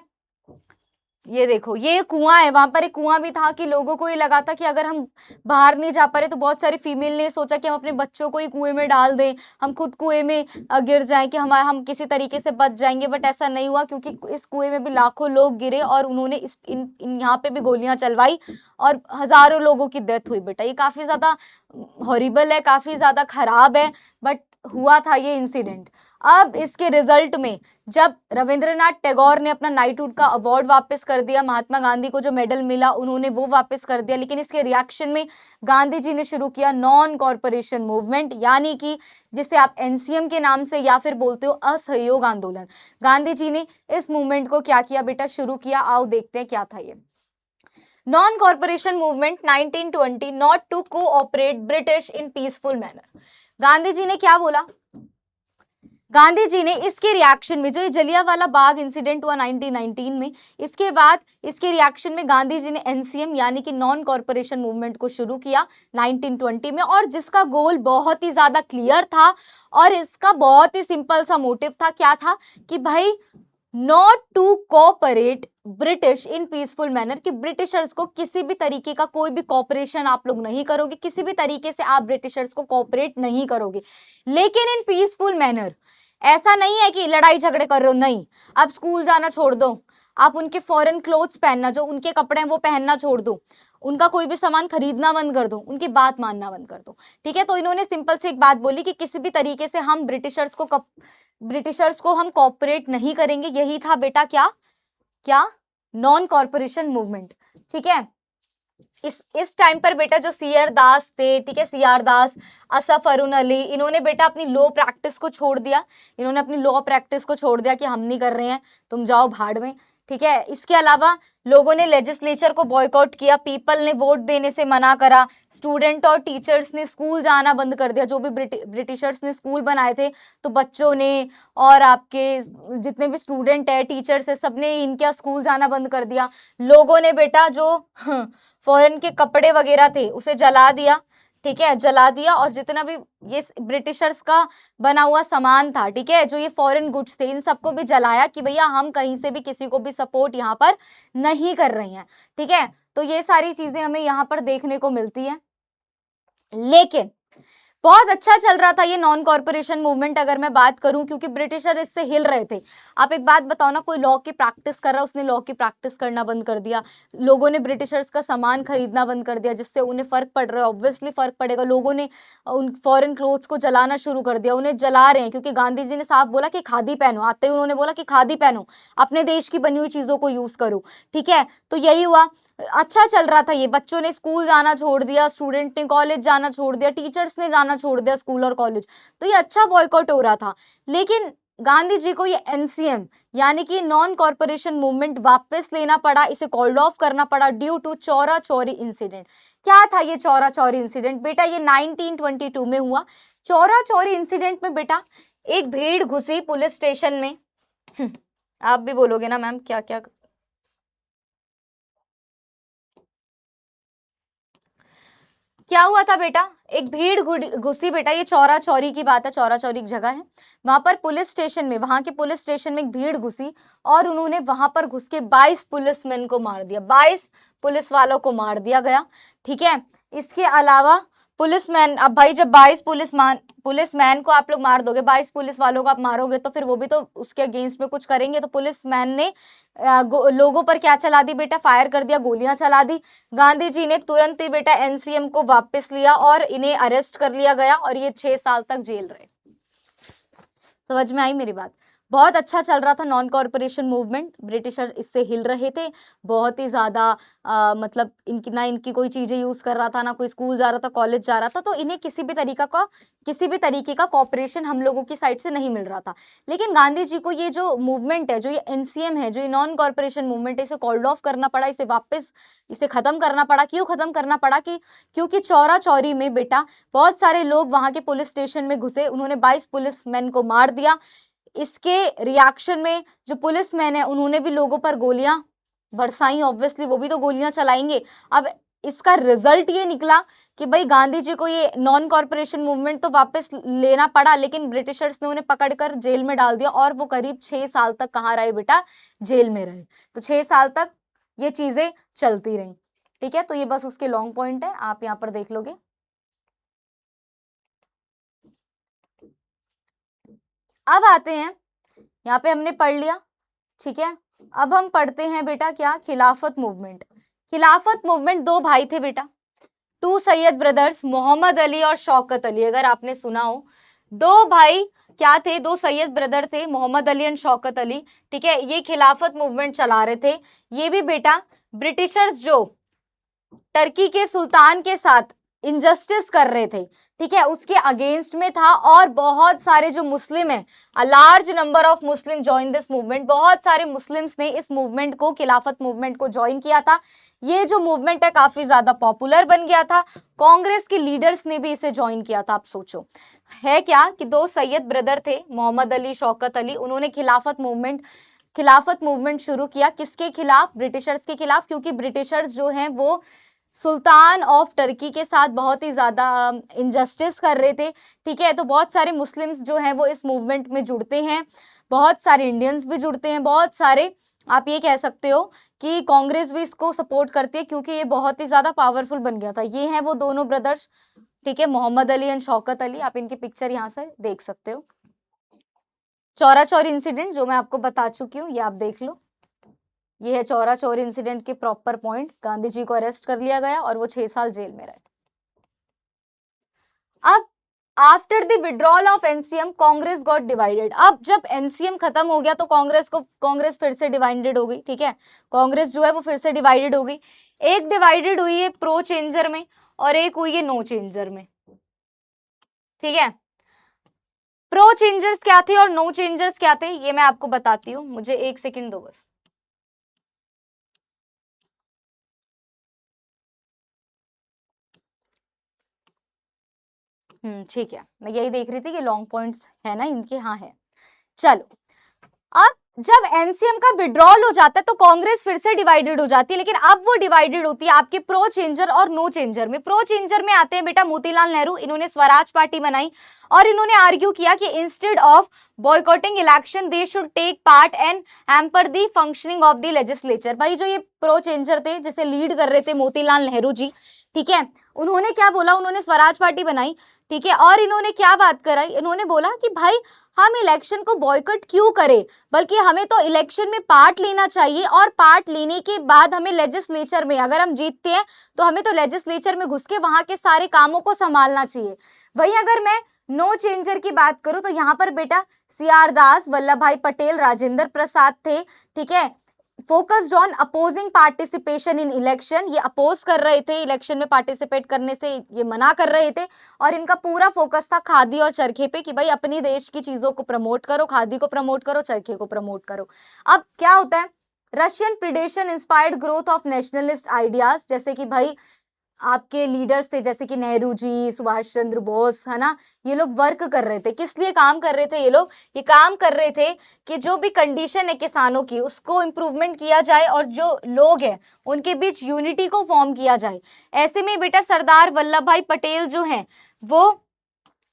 ये देखो, ये कुआं है, वहां पर एक कुआं भी था कि लोगों को ये लगा था कि अगर हम बाहर नहीं जा पा रहे, तो बहुत सारी फीमेल ने सोचा कि हम अपने बच्चों को ही कुएं में डाल दें, हम खुद कुएं में गिर जाएं कि हम किसी तरीके से बच जाएंगे। बट ऐसा नहीं हुआ, क्योंकि इस कुएं में भी लाखों लोग गिरे और उन्होंने यहाँ पे भी गोलियां चलवाई और हजारों लोगों की डेथ हुई बेटा। ये काफी ज्यादा हॉरिबल है, काफी ज्यादा खराब है, बट हुआ था ये इंसिडेंट। अब इसके रिजल्ट में जब रविंद्रनाथ टैगोर ने अपना नाइटहुड का अवार्ड वापस कर दिया, महात्मा गांधी को जो मेडल मिला उन्होंने वो वापस कर दिया, लेकिन इसके रिएक्शन में गांधी जी ने शुरू किया नॉन कॉर्पोरेशन मूवमेंट, यानी कि जिसे आप एनसीएम के नाम से या फिर बोलते हो असहयोग आंदोलन। गांधी जी ने इस मूवमेंट को क्या किया बेटा, शुरू किया। आओ देखते हैं क्या था ये non corporation movement 1920, not to cooperate British in peaceful manner. Gandhi ji ने क्या बोला? गांधी जी ने इसके रिएक्शन में, जो ये जलियांवाला बाग इंसिडेंट हुआ 1919 में, इसके बाद इसके रिएक्शन में गांधी जी ने एनसीएम यानी कि नॉन कॉर्पोरेशन मूवमेंट को शुरू किया 1920 में, और जिसका गोल बहुत ही ज्यादा क्लियर था और इसका बहुत ही सिंपल सा मोटिव था। क्या था? कि भाई not to cooperate British in peaceful manner, कि ब्रिटिशर्स को किसी भी तरीके का कोई भी कॉपरेशन आप लोग नहीं करोगे, किसी भी तरीके से आप ब्रिटिशर्स को कॉपरेट नहीं करोगे, लेकिन इन पीसफुल मैनर। ऐसा नहीं है कि लड़ाई झगड़े कर रहे हो, नहीं। आप स्कूल जाना छोड़ दो, आप उनके फॉरेन क्लोथ्स पहनना, जो उनके कपड़े हैं वो पहनना छोड़ दो, उनका कोई भी सामान खरीदना बंद कर दो, उनकी बात मानना बंद कर दो। ठीक है, तो इन्होंने सिंपल से एक बात बोली कि किसी भी तरीके से हम ब्रिटिशर्स को हम कॉपरेट नहीं करेंगे। यही था बेटा क्या क्या नॉन कॉर्पोरेशन मूवमेंट। ठीक है, इस टाइम पर बेटा जो सीआर दास थे, ठीक है, सीआर दास, असफ अरुण अली, इन्होंने बेटा अपनी लॉ प्रैक्टिस को छोड़ दिया। इन्होंने अपनी लॉ प्रैक्टिस को छोड़ दिया कि हम नहीं कर रहे हैं, तुम जाओ भाड़ में। ठीक है, इसके अलावा लोगों ने लेजिस्लेचर को बॉयकॉट किया, पीपल ने वोट देने से मना करा, स्टूडेंट और टीचर्स ने स्कूल जाना बंद कर दिया। जो भी ब्रिटिशर्स ने स्कूल बनाए थे, तो बच्चों ने और आपके जितने भी स्टूडेंट है, टीचर्स है, सबने इनका स्कूल जाना बंद कर दिया। लोगों ने बेटा जो फॉरेन के कपड़े वगैरह थे उसे जला दिया। ठीक है, जला दिया। और जितना भी ये ब्रिटिशर्स का बना हुआ सामान था, ठीक है, जो ये फॉरेन गुड्स थे, इन सबको भी जलाया कि भैया हम कहीं से भी किसी को भी सपोर्ट यहाँ पर नहीं कर रहे हैं। ठीक है, तो ये सारी चीजें हमें यहाँ पर देखने को मिलती है। लेकिन बहुत अच्छा चल रहा था ये नॉन कॉर्पोरेशन मूवमेंट, अगर मैं बात करूं, क्योंकि ब्रिटिशर इससे हिल रहे थे। आप एक बात बताओ ना, कोई लॉ की प्रैक्टिस कर रहा है, उसने लॉ की प्रैक्टिस करना बंद कर दिया। लोगों ने ब्रिटिशर्स का सामान खरीदना बंद कर दिया, जिससे उन्हें फर्क पड़ रहा है, ऑब्वियसली फर्क पड़ेगा। लोगों ने उन फॉरेन क्लोथ्स को जलाना शुरू कर दिया, उन्हें जला रहे हैं, क्योंकि गांधी जी ने साफ बोला कि खादी पहनो। आते ही उन्होंने बोला कि खादी पहनो, अपने देश की बनी हुई चीजों को यूज करो। ठीक है, तो यही हुआ। अच्छा चल रहा था ये, बच्चों ने स्कूल जाना छोड़ दिया, स्टूडेंट ने कॉलेज जाना छोड़ दिया, टीचर्स ने जाना छोड़ दिया स्कूल और कॉलेज, तो ये अच्छा बॉयकॉट हो रहा था। लेकिन गांधी जी को ये एनसीएम यानी कि नॉन कॉर्पोरेशन मूवमेंट वापस लेना पड़ा, इसे कॉल्ड ऑफ करना पड़ा due to Chaura Chauri incident. क्या था ये चौरा चौरी इंसिडेंट बेटा? ये 1922 में हुआ। चौरा चौरी इंसिडेंट में बेटा एक भीड़ घुसी पुलिस स्टेशन में। आप भी बोलोगे ना मैम क्या क्या? क्या हुआ था बेटा? एक भीड़ घुसी बेटा, ये चौरा चौरी की बात है, चौरा चौरी की जगह है। वहां पर पुलिस स्टेशन में, वहां के पुलिस स्टेशन में एक भीड़ घुसी और उन्होंने वहां पर घुस के 22 पुलिसमैन को मार दिया, 22 पुलिस वालों को मार दिया गया। ठीक है, इसके अलावा पुलिसमैन, अब भाई जब 22 पुलिसमैन को आप लोग मार दोगे, 22 पुलिस वालों को आप मारोगे, तो फिर वो भी तो उसके अगेंस्ट में कुछ करेंगे। तो पुलिसमैन ने लोगों पर क्या चला दी बेटा? फायर कर दिया, गोलियां चला दी। गांधी जी ने तुरंत ही बेटा एनसीएम को वापस लिया और इन्हें अरेस्ट कर लिया गया और ये 6 साल तक जेल रहे। समझ में आई मेरी बात? बहुत अच्छा चल रहा था नॉन कॉर्पोरेशन मूवमेंट, ब्रिटिशर इससे हिल रहे थे बहुत ही ज्यादा। मतलब इनकी ना, इनकी कोई चीजें यूज कर रहा था ना, कोई स्कूल जा रहा था, कॉलेज जा रहा था, तो इन्हें किसी भी तरीके का कॉपरेशन हम लोगों की साइड से नहीं मिल रहा था। लेकिन गांधी जी को ये जो मूवमेंट है, जो ये एनसीएम है, जो ये नॉन कॉर्पोरेशन मूवमेंट है, इसे कॉल्ड ऑफ करना पड़ा, इसे खत्म करना पड़ा। क्यों खत्म करना पड़ा? क्योंकि चौरा चौरी में बेटा बहुत सारे लोग वहां के पुलिस स्टेशन में घुसे, उन्होंने 22 पुलिसमैन को मार दिया। इसके रिएक्शन में जो पुलिसमैन है, उन्होंने भी लोगों पर गोलियां बरसाई। ऑब्वियसली वो भी तो गोलियां चलाएंगे। अब इसका रिजल्ट ये निकला कि भाई गांधी जी को ये नॉन कॉर्पोरेशन मूवमेंट तो वापस लेना पड़ा, लेकिन ब्रिटिशर्स ने उन्हें पकड़कर जेल में डाल दिया और वो करीब 6 साल तक कहाँ रहे बेटा? जेल में रहे। तो 6 साल तक ये चीजें चलती रही। ठीक है, तो ये बस उसके लॉन्ग पॉइंट है, आप यहाँ पर देख लोगे। अब आते हैं, यहाँ पे हमने पढ़ लिया। ठीक है, अब हम पढ़ते हैं बेटा क्या? खिलाफत मूवमेंट। खिलाफत मूवमेंट, दो भाई थे बेटा, टू सैयद ब्रदर्स, मोहम्मद अली और शौकत अली, अगर आपने सुना हो। दो भाई क्या थे? दो सैयद ब्रदर थे, मोहम्मद अली एंड शौकत अली। ठीक है, ये खिलाफत मूवमेंट चला रहे थे। ये भी बेटा ब्रिटिशर्स जो टर्की के सुल्तान के साथ इनजस्टिस कर रहे थे, ठीक है, उसके अगेंस्ट में था। और बहुत सारे जो मुस्लिम हैं, a large number of Muslim join this movement, बहुत सारे मुस्लिम्स ने इस मूवमेंट को, खिलाफत मूवमेंट को ज्वाइन किया था। ये जो मूवमेंट है काफी ज्यादा पॉपुलर बन गया था, कांग्रेस के लीडर्स ने भी इसे ज्वाइन किया था। आप सोचो है क्या कि दो सैयद ब्रदर थे, मोहम्मद अली, शौकत अली, उन्होंने खिलाफत मूवमेंट शुरू किया। किसके खिलाफ? ब्रिटिशर्स के खिलाफ, क्योंकि ब्रिटिशर्स जो हैं वो सुल्तान ऑफ टर्की के साथ बहुत ही ज्यादा इनजस्टिस कर रहे थे। ठीक है, तो बहुत सारे मुस्लिम्स जो हैं वो इस मूवमेंट में जुड़ते हैं, बहुत सारे इंडियंस भी जुड़ते हैं, बहुत सारे, आप ये कह सकते हो कि कांग्रेस भी इसको सपोर्ट करती है, क्योंकि ये बहुत ही ज्यादा पावरफुल बन गया था। ये हैं वो दोनों ब्रदर्स, ठीक है, मोहम्मद अली एंड शौकत अली। आप इनकी पिक्चर यहाँ से देख सकते हो। चौरा चौरी इंसिडेंट जो मैं आपको बता चुकी हूँ, ये आप देख लो। ये है चौरा चौरी इंसिडेंट के प्रॉपर पॉइंट। गांधी जी को अरेस्ट कर लिया गया और वो 6 साल जेल में रहे। अब after the withdrawal of NCM, Congress got divided. अब जब एनसीएम खत्म हो गया तो कांग्रेस फिर से डिवाइडेड हो गई। ठीक है, कांग्रेस जो है वो फिर से डिवाइडेड हो गई। एक डिवाइडेड हुई है प्रो चेंजर में और एक हुई है नो चेंजर में। ठीक है, प्रो चेंजर्स क्या थे और नो चेंजर्स क्या थे, ये मैं आपको बताती हूँ, मुझे एक सेकेंड दो बस। ठीक है, मैं यही देख रही थी कि लॉन्ग पॉइंट्स है ना इनके। हाँ है। चलो, अब जब एनसीएम का विड्रॉल हो जाता है तो कांग्रेस फिर से डिवाइडेड हो जाती है, लेकिन अब वो डिवाइडेड होती है आपके प्रो चेंजर और नो चेंजर में। प्रो चेंजर में आते हैं बेटा मोतीलाल नेहरू, इन्होंने स्वराज पार्टी बनाई और इन्होंने आर्ग्यू किया कि instead of boycotting election they should take part and hamper the functioning of the legislature. भाई जो ये प्रो चेंजर थे, जिसे लीड कर रहे थे मोतीलाल नेहरू जी, ठीक है, उन्होंने क्या बोला, उन्होंने स्वराज पार्टी बनाई, ठीक है, और इन्होंने क्या बात कराई, इन्होंने बोला कि भाई हम इलेक्शन को बॉयकॉट क्यों करें, बल्कि हमें तो इलेक्शन में पार्ट लेना चाहिए और पार्ट लेने के बाद हमें लेजिस्लेचर में, अगर हम जीतते हैं तो हमें तो लेजिस्लेचर में घुस के वहां के सारे कामों को संभालना चाहिए। वही अगर मैं नो चेंजर की बात करूं तो यहाँ पर बेटा सीआर दास, वल्लभ भाई पटेल, राजेंद्र प्रसाद थे, ठीक है, focused on opposing participation in election, ये अपोज कर रहे थे इलेक्शन में पार्टिसिपेट करने से, ये मना कर रहे थे, और इनका पूरा फोकस था खादी और चरखे पे कि भाई अपनी देश की चीजों को प्रमोट करो, खादी को प्रमोट करो, चरखे को प्रमोट करो। अब क्या होता है, Russian predation inspired growth of nationalist ideas, जैसे कि भाई आपके लीडर्स थे जैसे कि नेहरू जी, सुभाष चंद्र बोस, है ना, ये लोग वर्क कर रहे थे, किस लिए काम कर रहे थे ये लोग, ये काम कर रहे थे कि जो भी कंडीशन है किसानों की उसको इम्प्रूवमेंट किया जाए और जो लोग हैं उनके बीच यूनिटी को फॉर्म किया जाए। ऐसे में बेटा सरदार वल्लभ भाई पटेल जो हैं वो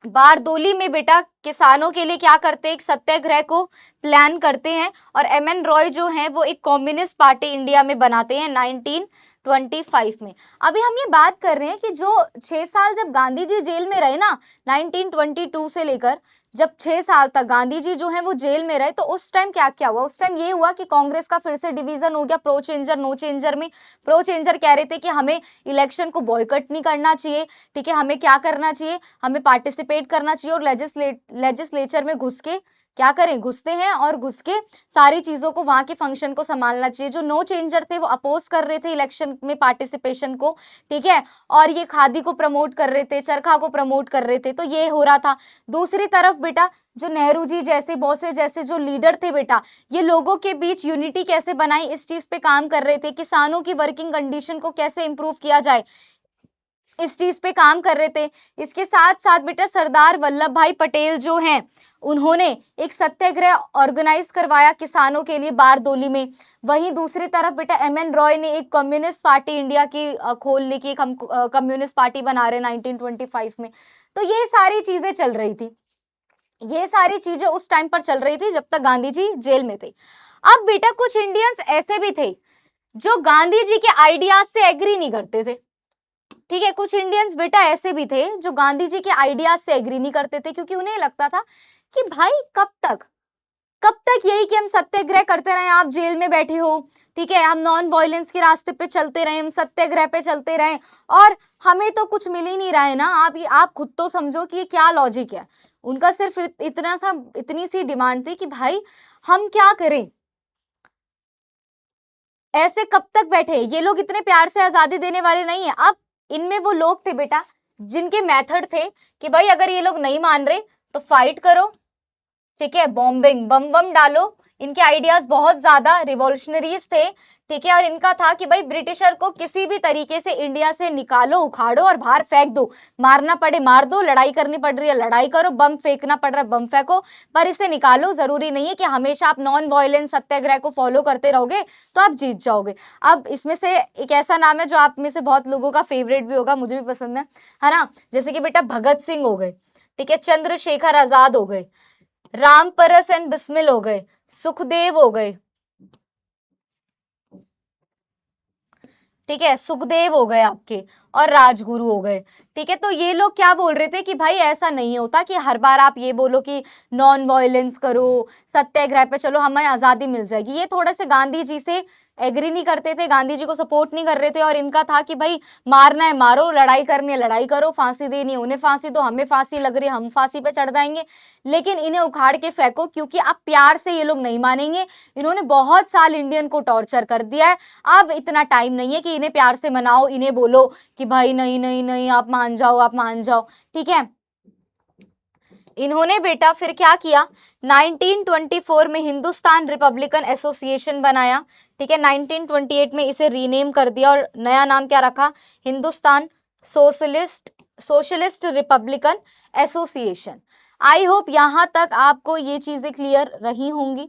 बारदोली में बेटा किसानों के लिए क्या करते हैं, एक सत्याग्रह को प्लान करते हैं, और एमएन रॉय जो हैं वो एक कम्युनिस्ट पार्टी इंडिया में बनाते हैं 1925 में। अभी हम ये बात कर रहे हैं कि जो 6 साल जब गांधी जी जेल में रहे ना, 1922 से लेकर जब 6 साल तक गांधी जी जो है वो जेल में रहे, तो उस टाइम क्या क्या हुआ, उस टाइम ये हुआ कि कांग्रेस का फिर से डिवीजन हो गया प्रो चेंजर नो चेंजर में। प्रो चेंजर कह रहे थे कि हमें इलेक्शन को बॉयकॉट नहीं करना चाहिए, ठीक है, हमें क्या करना चाहिए, हमें पार्टिसिपेट करना चाहिए और लेजिस्लेचर में घुस के क्या करें, घुसते हैं और घुस के सारी चीजों को, वहां के फंक्शन को संभालना चाहिए। जो नो चेंजर थे वो अपोज कर रहे थे इलेक्शन में पार्टिसिपेशन को, ठीक है, और ये खादी को प्रमोट कर रहे थे, चरखा को प्रमोट कर रहे थे, तो ये हो रहा था। दूसरी तरफ बेटा जो नेहरू जी जैसे, बोसे जैसे जो लीडर थे बेटा, ये लोगों के बीच यूनिटी कैसे बनाई, इस चीज पे काम कर रहे थे, किसानों की वर्किंग कंडीशन को कैसे इंप्रूव किया जाए, इस चीज पे काम कर रहे थे। इसके साथ साथ बेटा सरदार वल्लभ भाई पटेल जो हैं उन्होंने एक सत्याग्रह ऑर्गेनाइज करवाया किसानों के लिए बारदोली में। वहीं दूसरी तरफ बेटा एमएन रॉय ने एक कम्युनिस्ट पार्टी इंडिया की खोल ली कि हम कम्युनिस्ट पार्टी बना रहे 1925 में। तो ये सारी चीजें चल रही थी, ये सारी चीजें उस टाइम पर चल रही थी जब तक गांधी जी जेल में थे। अब बेटा कुछ इंडियंस ऐसे भी थे जो गांधी जी के आइडियाज से एग्री नहीं करते थे, ठीक है, कुछ इंडियंस बेटा ऐसे भी थे जो गांधी जी के आइडियाज से एग्री नहीं करते थे, क्योंकि उन्हें लगता था कि भाई कब तक यही कि हम सत्याग्रह करते रहे, आप जेल में बैठे हो, ठीक है, हम नॉन वायलेंस के रास्ते पे चलते रहे, हम सत्याग्रह पे चलते रहे और हमें तो कुछ मिल ही नहीं रहा है ना। आप खुद तो समझो कि ये क्या लॉजिक है। उनका सिर्फ इतनी सी डिमांड थी कि भाई हम क्या करें, ऐसे कब तक बैठे, ये लोग इतने प्यार से आजादी देने वाले नहीं है। अब इनमें वो लोग थे बेटा जिनके मेथड थे कि भाई अगर ये लोग नहीं मान रहे तो फाइट करो, ठीक है, बॉम्बिंग, बम बम डालो। इनके आइडियाज बहुत ज्यादा रिवॉल्यूशनरीज थे, ठीक है, और इनका था कि भाई ब्रिटिशर को किसी भी तरीके से इंडिया से निकालो, उखाड़ो और बाहर फेंक दो, मारना पड़े मार दो, लड़ाई करनी पड़ रही है लड़ाई करो, बम फेंकना पड़ रहा है बम फेंको, पर इसे निकालो। जरूरी नहीं है कि हमेशा आप नॉन वायलेंस सत्याग्रह को फॉलो करते रहोगे तो आप जीत जाओगे। अब इसमें से एक ऐसा नाम है जो आप में से बहुत लोगों का फेवरेट भी होगा, मुझे भी पसंद है ना, जैसे कि बेटा भगत सिंह हो गए, ठीक है, चंद्रशेखर आजाद हो गए, राम परस एंड बिस्मिल हो गए, सुखदेव हो गए, ठीक है, सुखदेव हो गए आपके, और राजगुरु हो गए, ठीक है। तो ये लोग क्या बोल रहे थे कि भाई ऐसा नहीं होता कि हर बार आप ये बोलो कि नॉन वायलेंस करो, सत्याग्रह पे चलो, हमें आजादी मिल जाएगी। ये थोड़े से गांधी जी से एग्री नहीं करते थे, गांधी जी को सपोर्ट नहीं कर रहे थे, और इनका था कि भाई मारना है मारो, लड़ाई करनी है लड़ाई करो, फांसी देनी है उन्हें फांसी दो, हमें फांसी लग रही है हम फांसी पे चढ़ जाएंगे, लेकिन इन्हें उखाड़ के फेंको, क्योंकि अब प्यार से ये लोग नहीं मानेंगे। इन्होंने बहुत साल इंडियन को टॉर्चर कर दिया है, अब इतना टाइम नहीं है कि इन्हें प्यार से मनाओ, इन्हें बोलो कि भाई नहीं नहीं नहीं आप मान जाओ, आप मान जाओ, ठीक है। इन्होंने बेटा फिर क्या किया, 1924 में हिंदुस्तान रिपब्लिकन एसोसिएशन बनाया, ठीक है, 1928 में इसे रीनेम कर दिया और नया नाम क्या रखा, Hindustan socialist Republican association. I hope यहाँ तक आपको ये चीजें क्लियर रही होंगी।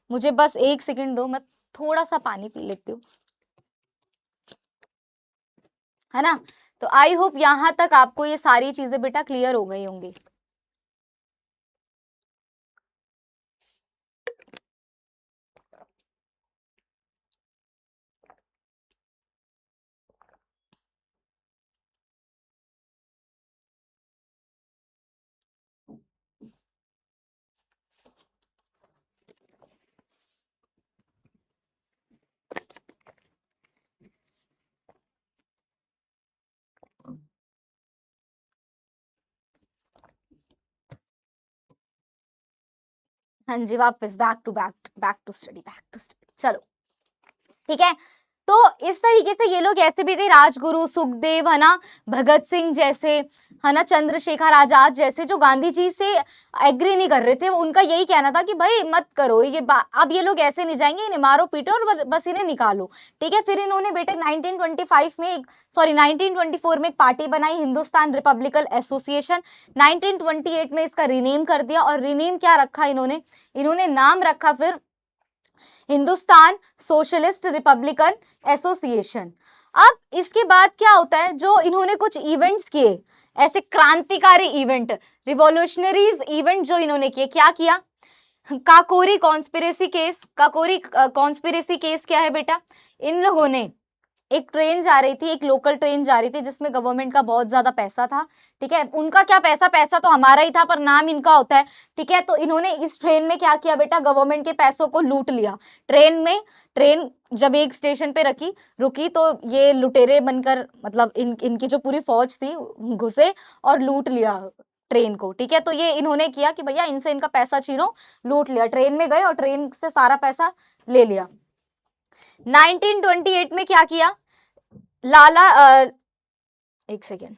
मुझे बस 1 सेकंड दो, मैं थोड़ा सा पानी पी लेती हूँ, है ना। तो आई होप यहाँ तक आपको ये सारी चीजें बेटा क्लियर हो गई होंगी। हाँ जी, वापस बैक टू स्टडी। चलो ठीक है। तो इस तरीके से ये लोग ऐसे भी थे, राजगुरु, सुखदेव, है ना, भगत सिंह जैसे, है ना, चंद्रशेखर आजाद जैसे, जो गांधी जी से एग्री नहीं कर रहे थे। उनका यही कहना था कि भाई मत करो ये, अब ये लोग ऐसे नहीं जाएंगे, इन्हें मारो पीटो और बस इन्हें निकालो, ठीक है। फिर इन्होंने बेटे 1925 में 1924 में एक पार्टी बनाई, हिंदुस्तान रिपब्लिकन एसोसिएशन। 1928 में इसका रीनेम कर दिया, और रीनेम क्या रखा इन्होंने नाम रखा फिर हिंदुस्तान सोशलिस्ट रिपब्लिकन एसोसिएशन। अब इसके बाद क्या होता है, जो इन्होंने कुछ इवेंट्स किए, ऐसे क्रांतिकारी इवेंट, रिवॉल्यूशनरीज इवेंट जो इन्होंने किए, क्या किया, काकोरी कॉन्स्पिरेसी केस क्या है बेटा, इन लोगों ने एक ट्रेन जा रही थी, एक लोकल ट्रेन जा रही थी जिसमें गवर्नमेंट का बहुत ज्यादा पैसा था, ठीक है। उनका क्या पैसा, पैसा तो हमारा ही था पर नाम इनका होता है, ठीक है। तो इन्होंने इस ट्रेन में क्या किया बेटा, गवर्नमेंट के पैसों को लूट लिया। ट्रेन जब एक स्टेशन पे रुकी तो ये लुटेरे बनकर, मतलब इनकी जो पूरी फौज थी, घुसे और लूट लिया ट्रेन को, ठीक है। तो ये इन्होंने किया कि भैया इनसे इनका पैसा छीनो, लूट लिया, ट्रेन में गए और ट्रेन से सारा पैसा ले लिया। 1928 में क्या किया, लाला एक सेकेंड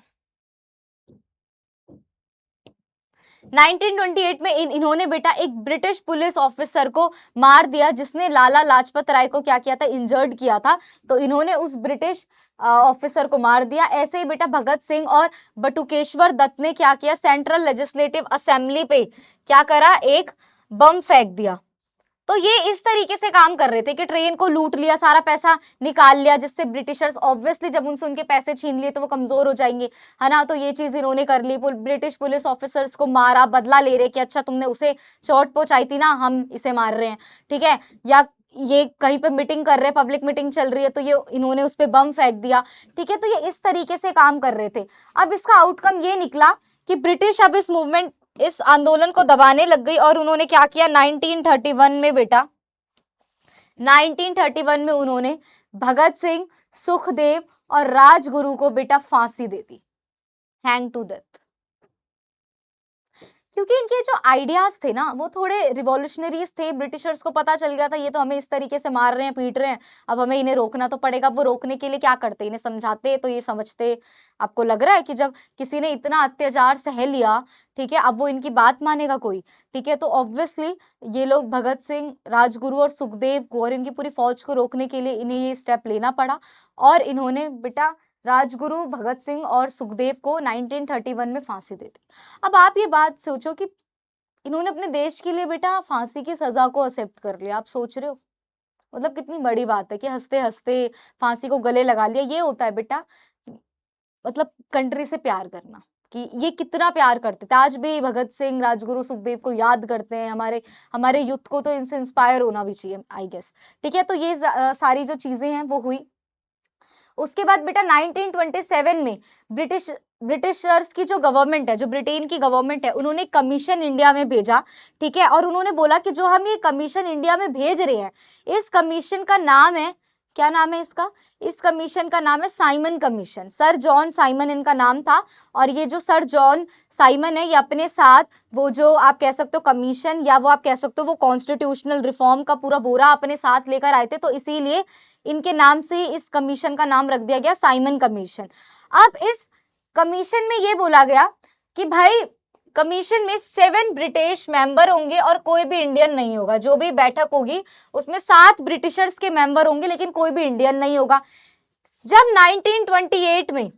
1928 में इन्होंने बेटा एक ब्रिटिश पुलिस ऑफिसर को मार दिया, जिसने लाला लाजपत राय को क्या किया था, इंजर्ड किया था। तो इन्होंने उस ब्रिटिश ऑफिसर को मार दिया। ऐसे ही बेटा भगत सिंह और बटुकेश्वर दत्त ने क्या किया, सेंट्रल लेजिस्लेटिव असेंबली पे क्या करा, एक बम फेंक दिया। तो ये इस तरीके से काम कर रहे थे कि ट्रेन को लूट लिया, सारा पैसा निकाल लिया, जिससे ब्रिटिशर्स ऑब्वियसली जब उनसे उनके पैसे छीन लिए तो वो कमजोर हो जाएंगे, है ना। तो ये चीज इन्होंने कर ली, ब्रिटिश पुलिस ऑफिसर्स को मारा, बदला ले रहे कि अच्छा तुमने उसे चोट पहुंचाई थी ना, हम इसे मार रहे हैं, ठीक है। या ये कहीं पे मीटिंग कर रहे हैं, पब्लिक मीटिंग चल रही है, तो ये इन्होंने उस पर बम फेंक दिया, ठीक है। तो ये इस तरीके से काम कर रहे थे। अब इसका आउटकम ये निकला कि ब्रिटिश अब इस आंदोलन को दबाने लग गई, और उन्होंने क्या किया 1931 में बेटा, 1931 में उन्होंने भगत सिंह, सुखदेव और राजगुरु को बेटा फांसी दे दी, हैंग टू डेथ। क्योंकि इनके जो आइडियाज थे ना वो थोड़े रिवॉल्यूशनरीज थे, ब्रिटिशर्स को पता चल गया था ये तो हमें इस तरीके से मार रहे हैं, पीट रहे हैं, अब हमें इन्हें रोकना तो पड़ेगा। वो रोकने के लिए क्या करते, इन्हें समझाते, तो ये समझते। आपको लग रहा है कि जब किसी ने इतना अत्याचार सह लिया, ठीक है, अब वो इनकी बात मानेगा कोई, ठीक है। तो ऑब्वियसली ये लोग भगत सिंह, राजगुरु और सुखदेव को और इनकी पूरी फौज को रोकने के लिए इन्हें ये स्टेप लेना पड़ा, और इन्होंने बेटा राजगुरु, भगत सिंह और सुखदेव को 1931 में फांसी दे दी। अब आप ये बात सोचो कि इन्होंने अपने देश के लिए बेटा फांसी की सजा को एक्सेप्ट कर लिया। आप सोच रहे हो मतलब कितनी बड़ी बात है कि हंसते हंसते फांसी को गले लगा लिया। ये होता है बेटा मतलब कंट्री से प्यार करना, कि ये कितना प्यार करते थे। आज भी भगत सिंह, राजगुरु, सुखदेव को याद करते हैं। हमारे यूथ को तो इनसे इंस्पायर होना भी चाहिए आई गेस, ठीक है। तो ये सारी जो चीजें हैं वो हुई। उसके बाद बेटा 1927 में ब्रिटिशर्स की जो गवर्नमेंट है, जो ब्रिटेन की गवर्नमेंट है, उन्होंने कमीशन इंडिया में भेजा, ठीक है। और उन्होंने बोला कि जो हम ये कमीशन इंडिया में भेज रहे हैं, इस कमीशन का नाम है, क्या नाम है इसका, इस कमीशन का नाम है Simon commission. Sir John Simon इनका नाम था। और ये जो सर जॉन साइमन है, ये अपने साथ वो जो आप कह सकते हो कमीशन, या वो आप कह सकते हो वो कॉन्स्टिट्यूशनल रिफॉर्म का पूरा बोरा अपने साथ लेकर आए थे। तो इसीलिए इनके नाम से इस कमीशन का नाम रख दिया गया साइमन कमीशन। अब इस कमीशन में ये बोला गया कि भाई कमीशन में 7 ब्रिटिश मेंबर होंगे और कोई भी इंडियन नहीं होगा। जो भी बैठक होगी उसमें 7 ब्रिटिशर्स के मेंबर होंगे, लेकिन कोई भी इंडियन नहीं होगा। जब 1928 में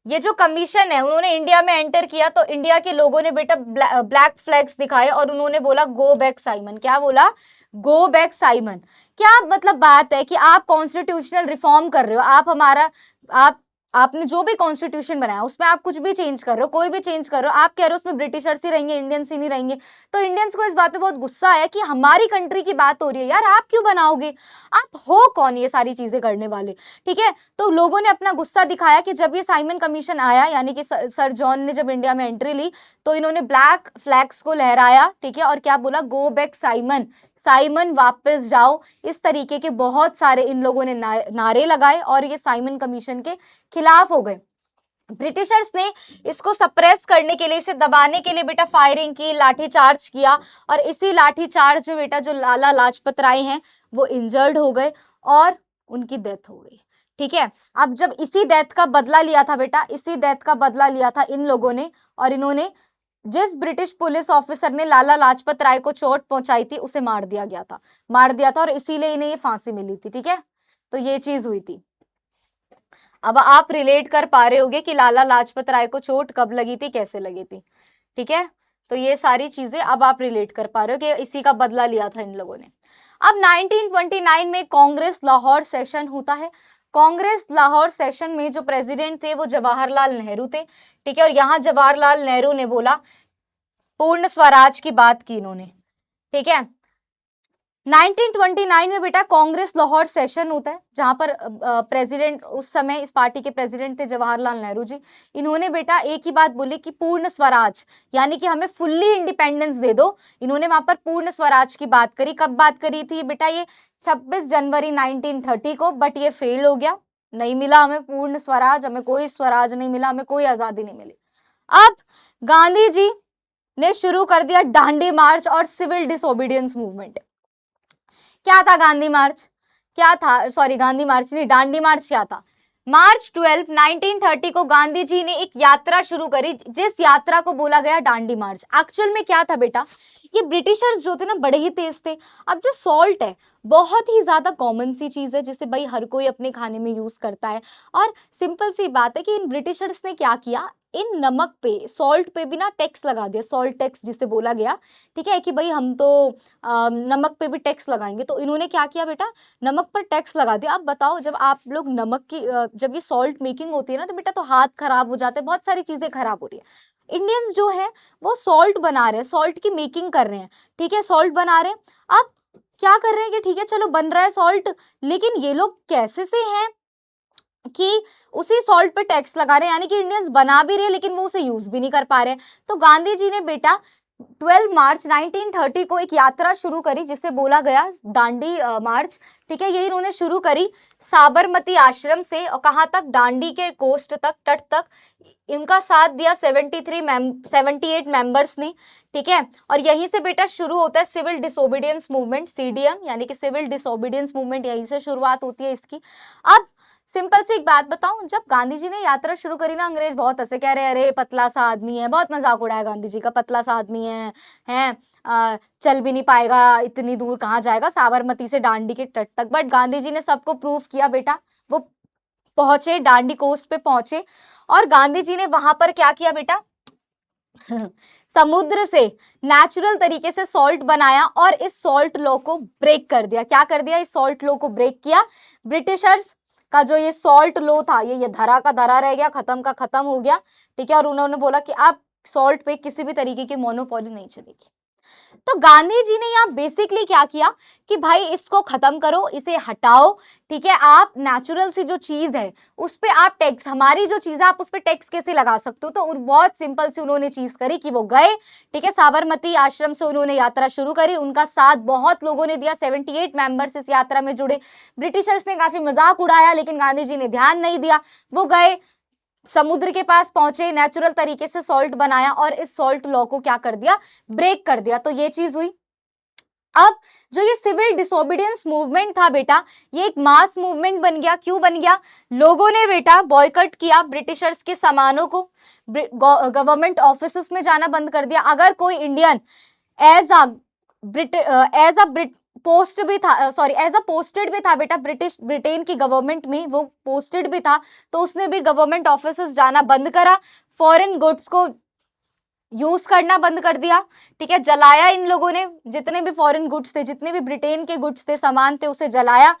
ये जो कमीशन है उन्होंने इंडिया में एंटर किया तो इंडिया के लोगों ने बेटा ब्लैक फ्लैग्स दिखाए और उन्होंने बोला गो बैक साइमन। क्या बोला? Go back Simon. क्या मतलब बात है कि आप कॉन्स्टिट्यूशनल रिफॉर्म कर रहे हो, आप हमारा आपने जो भी कॉन्स्टिट्यूशन बनाया उसमें आप कुछ भी चेंज कर रहे हो, कोई भी चेंज कर रहे हो, आप कह रहे हो उसमें ब्रिटिशर्स ही रहेंगे, इंडियंस ही नहीं रहेंगे। तो इंडियंस को इस बात पे बहुत गुस्सा आया कि हमारी कंट्री की बात हो रही है यार, आप क्यों बनाओगे, आप हो कौन ये सारी चीजें करने वाले? ठीक है, तो लोगों ने अपना गुस्सा दिखाया कि जब ये साइमन कमीशन आया, यानी कि सर जॉन ने जब इंडिया में एंट्री ली तो इन्होंने ब्लैक फ्लैग्स को लहराया। ठीक है, और क्या बोला? गो बैक साइमन, साइमन वापस जाओ। इस तरीके के बहुत सारे इन लोगों ने नारे लगाए और ये साइमन कमीशन के खिलाफ हो गए। ब्रिटिशर्स ने इसको सप्रेस करने के लिए, इसे दबाने के लिए बेटा फायरिंग की, लाठीचार्ज किया और इसी लाठीचार्ज में बेटा जो लाला लाजपत राय हैं वो इंजर्ड हो गए और उनकी डेथ हो गई। ठीक है, अब जब इसी डेथ का बदला लिया था बेटा, इसी डेथ का बदला लिया था इन लोगों ने, और इन्होंने जिस ब्रिटिश पुलिस ऑफिसर ने लाला लाजपत राय को चोट पहुंचाई थी उसे मार दिया गया था, मार दिया था, और इसीलिए इन्हें ये फांसी मिली थी। ठीक है, तो ये चीज हुई थी। अब आप रिलेट कर पा रहे होगे कि लाला लाजपत राय को चोट कब लगी थी, कैसे लगी थी। ठीक है, तो ये सारी चीजें अब आप रिलेट कर पा रहे हो कि इसी का बदला लिया था इन लोगों ने। अब 1929 में कांग्रेस लाहौर सेशन होता है। कांग्रेस लाहौर सेशन में जो प्रेसिडेंट थे वो जवाहरलाल नेहरू थे। ठीक है, और यहाँ जवाहरलाल नेहरू ने बोला, पूर्ण स्वराज की बात की इन्होंने। ठीक है, 1929 में बेटा कांग्रेस लाहौर सेशन होता है जहां पर प्रेसिडेंट उस समय इस पार्टी के प्रेसिडेंट थे जवाहरलाल नेहरू जी। इन्होंने बेटा एक ही बात बोली कि पूर्ण स्वराज, यानी कि हमें फुल्ली इंडिपेंडेंस दे दो। इन्होंने वहां पर पूर्ण स्वराज की बात करी। कब बात करी थी बेटा? ये 26 जनवरी 1930 को, बट ये फेल हो गया, नहीं मिला हमें पूर्ण स्वराज, हमें कोई स्वराज नहीं मिला, हमें कोई आजादी नहीं मिली। अब गांधी जी ने शुरू कर दिया दांडी मार्च और सिविल डिसोबीडियंस मूवमेंट। क्या था गांधी मार्च? क्या था? सॉरी, गांधी मार्च नहीं, दांडी मार्च क्या था? मार्च 12, 1930 को गांधी जी ने एक यात्रा शुरू करी, जिस यात्रा को बोला गया दांडी मार्च। एक्चुअल में क्या था बेटा? ये ब्रिटिशर्स जो थे ना बड़े ही तेज थे। अब जो सॉल्ट है बहुत ही ज्यादा कॉमन सी चीज है जिसे भाई हर कोई अपने खाने में यूज करता है, और सिंपल सी बात है कि इन ब्रिटिशर्स ने क्या किया, इन नमक पे, सॉल्ट पे भी ना टैक्स लगा दिया, सॉल्ट टैक्स जिसे बोला गया। ठीक है, कि भाई हम तो नमक पे भी टैक्स लगाएंगे। तो इन्होंने क्या किया बेटा? नमक पर टैक्स लगा दिया। अब बताओ, जब आप लोग नमक की जब ये सॉल्ट मेकिंग होती है ना तो बेटा तो हाथ खराब हो जाते हैं, बहुत सारी चीजें खराब हो रही है। इंडियंस जो है वो सॉल्ट बना रहे हैं, सॉल्ट की मेकिंग कर रहे हैं। ठीक है, सॉल्ट बना रहे हैं। अब क्या कर रहे हैं कि ठीक है चलो बन रहा है सॉल्ट, लेकिन ये लोग कैसे से हैं कि उसी सॉल्ट पे टैक्स लगा रहे हैं, यानी कि इंडियंस बना भी रहे हैं लेकिन वो उसे यूज भी नहीं कर पा रहे हैं। तो गांधी जी ने बेटा 12 मार्च 1930 को एक यात्रा शुरू करी जिसे बोला गया दांडी मार्च। ठीक है, ये इन्होंने शुरू करी साबरमती आश्रम से, और कहाँ तक? दांडी के कोस्ट तक, तट तक। इनका साथ दिया 78 मेंबर्स ने। ठीक है, और यहीं से बेटा शुरू होता है सिविल डिसोबीडियंस मूवमेंट, सीडीएम, यानी कि सिविल डिसोबीडियंस मूवमेंट, यहीं से शुरुआत होती है इसकी। अब सिंपल सी एक बात बताऊं, जब गांधी जी ने यात्रा शुरू करी ना, अंग्रेज बहुत हंसे, कह रहे अरे पतला सा आदमी है, बहुत मजाक उड़ाया गांधी जी का, पतला सा आदमी है, चल भी नहीं पाएगा, इतनी दूर कहाँ जाएगा, साबरमती से दांडी के तट तक। बट गांधी जी ने सबको प्रूव किया बेटा, वो पहुंचे, दांडी कोस्ट पे पहुंचे, और गांधी जी ने वहां पर क्या किया बेटा? समुद्र से नेचुरल तरीके से सॉल्ट बनाया और इस सॉल्ट लॉ को ब्रेक कर दिया। क्या कर दिया? इस सॉल्ट लॉ को ब्रेक किया। ब्रिटिशर्स का जो ये सॉल्ट लॉ था ये धरा का धरा रह गया, खत्म का खत्म हो गया। ठीक है, और उन्होंने बोला कि अब सॉल्ट पे किसी भी तरीके की मोनोपोली नहीं चलेगी। तो गांधी जी ने यहाँ बेसिकली क्या किया कि भाई इसको खत्म करो, इसे हटाओ। ठीक है, आप नेचुरल सी जो चीज है उस पे आप टैक्स, हमारी जो चीज है आप उस पे टैक्स कैसे लगा सकते हो? तो बहुत सिंपल सी उन्होंने चीज करी कि वो गए। ठीक है, साबरमती आश्रम से उन्होंने यात्रा शुरू करी, उनका साथ बहुत लोगों ने दिया, 78 मेंबर्स इस यात्रा में जुड़े। ब्रिटिशर्स ने काफी मजाक उड़ाया लेकिन गांधी जी ने ध्यान नहीं दिया। वो गए, समुद्र के पास पहुंचे, नेचुरल तरीके से सॉल्ट बनाया और इस सॉल्ट लॉ को क्या कर दिया? ब्रेक कर दिया। तो ये चीज हुई। अब जो ये सिविल डिसोबीडियंस मूवमेंट था बेटा, ये एक मास मूवमेंट बन गया। क्यों बन गया? लोगों ने बेटा बॉयकॉट किया ब्रिटिशर्स के सामानों को, गवर्नमेंट ऑफिसेस में जाना बंद कर दिया। अगर कोई इंडियन एज अ पोस्ट भी था, सॉरी एज अ पोस्टेड भी था बेटा, ब्रिटेन की गवर्नमेंट में वो पोस्टेड भी था, तो उसने भी गवर्नमेंट ऑफिसेस जाना बंद करा, फॉरेन गुड्स को यूज करना बंद कर दिया, ठीक है, जलाया इन लोगों ने, जितने भी फॉरेन गुड्स थे, जितने भी ब्रिटेन के गुड्स थे, सामान थे, उसे जलाया।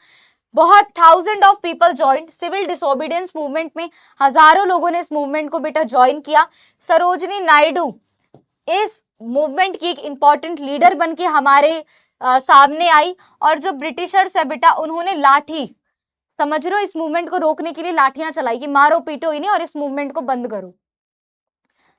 बहुत thousand of people join civil disobedience movement में, हजारों लोगों ने इस मूवमेंट को बेटा ज्वाइन किया। सरोजिनी नायडू इस मूवमेंट की एक इंपॉर्टेंट लीडर बन के हमारे सामने आई, और जो ब्रिटिशर्स है बेटा उन्होंने लाठी, समझ रहे हो, इस मूवमेंट को रोकने के लिए लाठियां चलाई कि मारो पीटो इन्हें और इस मूवमेंट को बंद करो।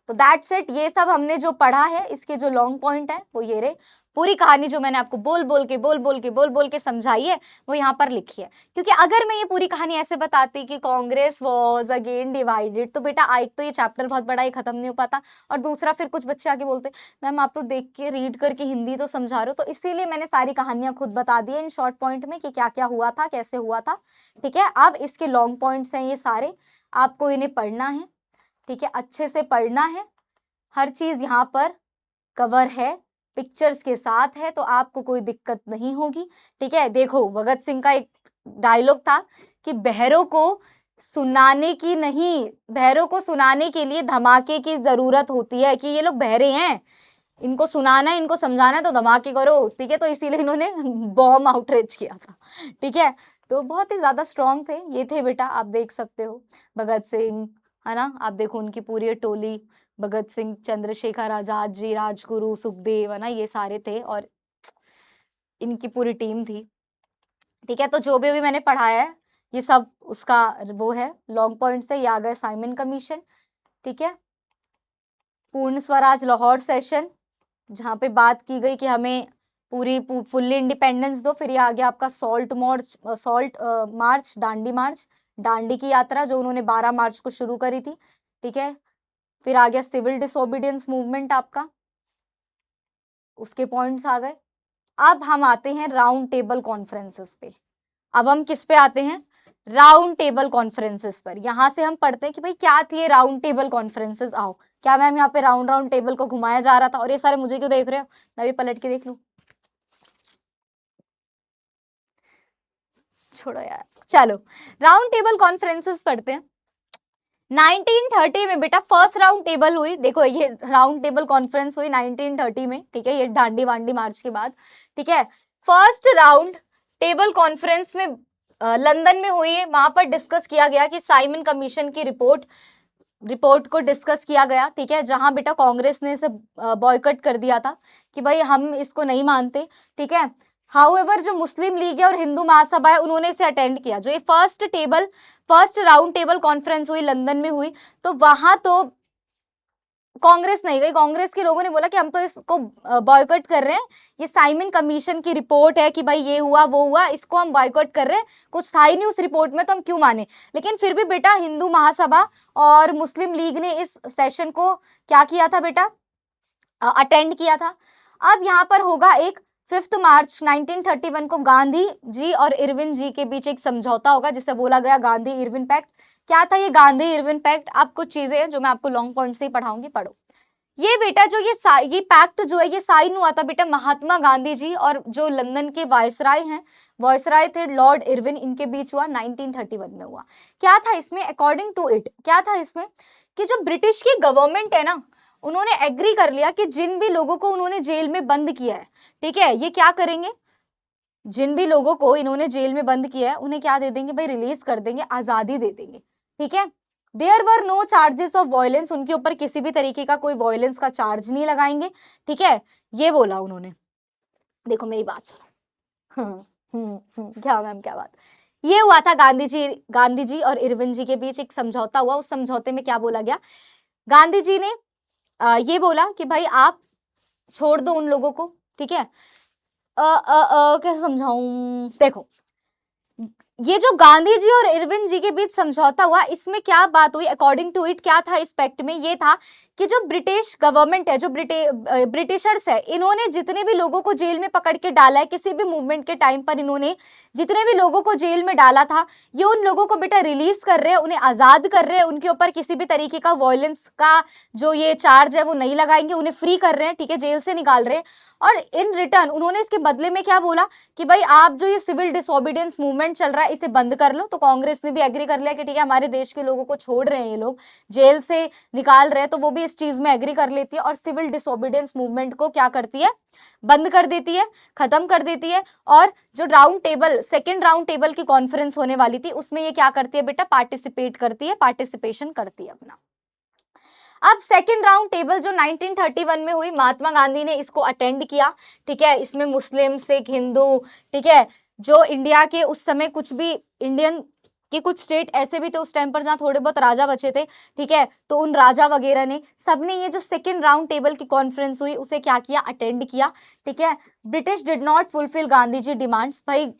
तो दैट्स इट, ये सब हमने जो पढ़ा है, इसके जो लॉन्ग पॉइंट है वो ये रहे। पूरी कहानी जो मैंने आपको बोल बोल के समझाई है वो यहाँ पर लिखी है, क्योंकि अगर मैं ये पूरी कहानी ऐसे बताती कि कांग्रेस वाज अगेन डिवाइडेड, तो बेटा एक तो ये चैप्टर बहुत बड़ा, ये खत्म नहीं हो पाता, और दूसरा फिर कुछ बच्चे आके बोलते मैम आप तो देख के रीड करके हिंदी तो समझा रहे हो, तो इसीलिए मैंने सारी कहानियां खुद बता दी है इन शॉर्ट पॉइंट में कि क्या क्या हुआ था, कैसे हुआ था, ठीक है। अब इसके लॉन्ग पॉइंट्स हैं ये सारे, आपको इन्हें पढ़ना है, ठीक है, अच्छे से पढ़ना है, हर चीज यहाँ पर कवर है, पिक्चर्स के साथ है, तो आपको कोई दिक्कत नहीं होगी, ठीक है। देखो भगत सिंह का एक डायलॉग था कि बहरों को सुनाने की नहीं, बहरों को सुनाने के लिए धमाके की जरूरत होती है, कि ये लोग बहरे हैं, इनको सुनाना है, इनको समझाना है, तो धमाके करो, ठीक है। तो इसीलिए इन्होंने बॉम्ब आउटरीच किया था, ठीक है। तो बहुत ही ज्यादा स्ट्रांग थे ये, थे बेटा, आप देख सकते हो भगत सिंह, है ना, आप देखो उनकी पूरी टोली, भगत सिंह, चंद्रशेखर आजाद जी, राजगुरु, सुखदेव, है ना, ये सारे थे और इनकी पूरी टीम थी, ठीक है। तो जो भी अभी मैंने पढ़ाया है ये सब उसका वो है, लॉन्ग पॉइंट से, ये आ गए साइमन कमीशन, ठीक है, पूर्ण स्वराज लाहौर सेशन, जहाँ पे बात की गई कि हमें पूरी फुल्ली इंडिपेंडेंस दो, फिर ये आ गया आपका सॉल्ट मार्च, दांडी मार्च, दांडी की यात्रा जो उन्होंने 12 मार्च को शुरू करी थी, ठीक है। फिर आ गया सिविल डिसोबीडियंस मूवमेंट आपका, उसके पॉइंट्स आ गए। अब हम आते हैं राउंड टेबल कॉन्फ्रेंसेस पे, अब हम किस पे आते हैं, राउंड टेबल कॉन्फ्रेंसेस पर। यहां से हम पढ़ते हैं कि भाई क्या थी ये राउंड टेबल कॉन्फ्रेंसेस। आओ, क्या मैम यहाँ पे राउंड राउंड टेबल को घुमाया जा रहा था, और ये सारे मुझे क्यों देख रहे हो, मैं भी पलट के देख लूं, छोड़ो यार, चलो राउंड टेबल कॉन्फ्रेंसेस पढ़ते हैं। 1930 में बेटा फर्स्ट राउंड टेबल हुई, देखो ये राउंड टेबल कॉन्फ्रेंस हुई 1930 में, ठीक है, ये दांडी वांडी मार्च के बाद, ठीक है। फर्स्ट राउंड टेबल कॉन्फ्रेंस में लंदन में हुई है, वहां पर डिस्कस किया गया कि साइमन कमीशन की रिपोर्ट को डिस्कस किया गया, ठीक है, जहां बेटा कांग्रेस ने इसे बॉयकॉट कर दिया था कि भाई हम इसको नहीं मानते, ठीक है। हाउएवर जो मुस्लिम लीग है और हिंदू महासभा है उन्होंने इसे अटेंड किया। जो ये फर्स्ट राउंड टेबल कॉन्फ्रेंस हुई लंदन में हुई, तो वहां तो कांग्रेस नहीं गई, कांग्रेस के लोगों ने बोला कि हम तो इसको बॉयकॉट कर रहे हैं, ये साइमन कमीशन की रिपोर्ट है कि भाई ये हुआ वो हुआ, इसको हम बॉयकॉट कर रहे हैं, कुछ था ही नहीं उस रिपोर्ट में तो हम क्यों माने। लेकिन फिर भी बेटा हिंदू महासभा और मुस्लिम लीग ने इस सेशन को क्या किया था बेटा, अटेंड किया था। अब यहाँ पर होगा एक 5 मार्च 1931 को गांधी जी और इरविन जी के बीच एक समझौता होगा जिसे बोला गया गांधी इरविन पैक्ट। क्या था ये गांधी इरविन पैक्ट, अब कुछ चीजें हैं जो मैं आपको लॉन्ग पॉइंट से ही पढ़ाऊंगी, पढ़ो। ये बेटा जो ये पैक्ट जो है ये साइन हुआ था बेटा महात्मा गांधी जी और जो लंदन के वायसराय थे लॉर्ड इरविन, इनके बीच हुआ, 1931 में हुआ। क्या था इसमें, अकॉर्डिंग टू इट क्या था इसमें कि जो ब्रिटिश की गवर्नमेंट है ना, उन्होंने एग्री कर लिया कि जिन भी लोगों को उन्होंने जेल में बंद किया है, ठीक है, ये क्या करेंगे, जिन भी लोगों को इन्होंने जेल में बंद किया है उन्हें क्या दे देंगे भाई, रिलीज कर देंगे, आजादी दे देंगे, ठीक है। There were no charges of violence, उनके ऊपर किसी भी तरीके का कोई वायलेंस का चार्ज नहीं लगाएंगे, ठीक है, ये बोला उन्होंने। देखो मेरी बात सुनो, क्या मैम क्या बात, ये हुआ था गांधी जी और इरविन जी के बीच एक समझौता हुआ। उस समझौते में क्या बोला गया, गांधी जी ने ये बोला कि भाई आप छोड़ दो उन लोगों को, ठीक है। कैसे समझाऊं, देखो ये जो गांधी जी और इरविन जी के बीच समझौता हुआ, इसमें क्या बात हुई, अकॉर्डिंग टू इट क्या था इस पैक्ट में, ये था कि जो ब्रिटिश गवर्नमेंट है, जो ब्रिटिशर्स है, इन्होंने जितने भी लोगों को जेल में पकड़ के डाला है, किसी भी मूवमेंट के टाइम पर इन्होंने जितने भी लोगों को जेल में डाला था, ये उन लोगों को बेटा रिलीज कर रहे हैं, उन्हें आजाद कर रहे हैं, उनके ऊपर किसी भी तरीके का वायलेंस का जो ये चार्ज है वो नहीं लगाएंगे, उन्हें फ्री कर रहे हैं, ठीक है, जेल से निकाल रहे हैं। और इन रिटर्न उन्होंने इसके बदले में क्या बोला कि भाई आप जो ये सिविल डिसोबीडियंस मूवमेंट चल रहा है इसे बंद कर लो। तो कांग्रेस ने भी एग्री कर लिया कि ठीक है, हमारे देश के लोगों को छोड़ रहे हैं, ये लोग जेल से निकाल रहे हैं, तो वो भी इस चीज में एग्री कर लेती है और सिविल डिसोबीडियंस मूवमेंट को क्या करती है, बंद कर देती है, खत्म कर देती है। और जो round table, second round table की कॉन्फ्रेंस होने वाली थी, उसमें ये क्या करती है बेटा, पार्टिसिपेट करती है, पार्टिसिपेशन करती है अपना। अब सेकेंड राउंड टेबल जो 1931 में हुई, महात्मा गांधी ने इसको अटेंड किया, ठीक है, इसमें मुस्लिम, सिख, हिंदू, ठीक है, जो इंडिया के उस समय कुछ भी इंडियन के कुछ स्टेट ऐसे भी थे उस टाइम पर जहाँ थोड़े बहुत राजा बचे थे, ठीक है, तो उन राजा वगैरह ने सबने ये जो सेकेंड राउंड टेबल की कॉन्फ्रेंस हुई उसे क्या किया, अटेंड किया, ठीक है। British did not fulfil Gandhi ji demands, भाई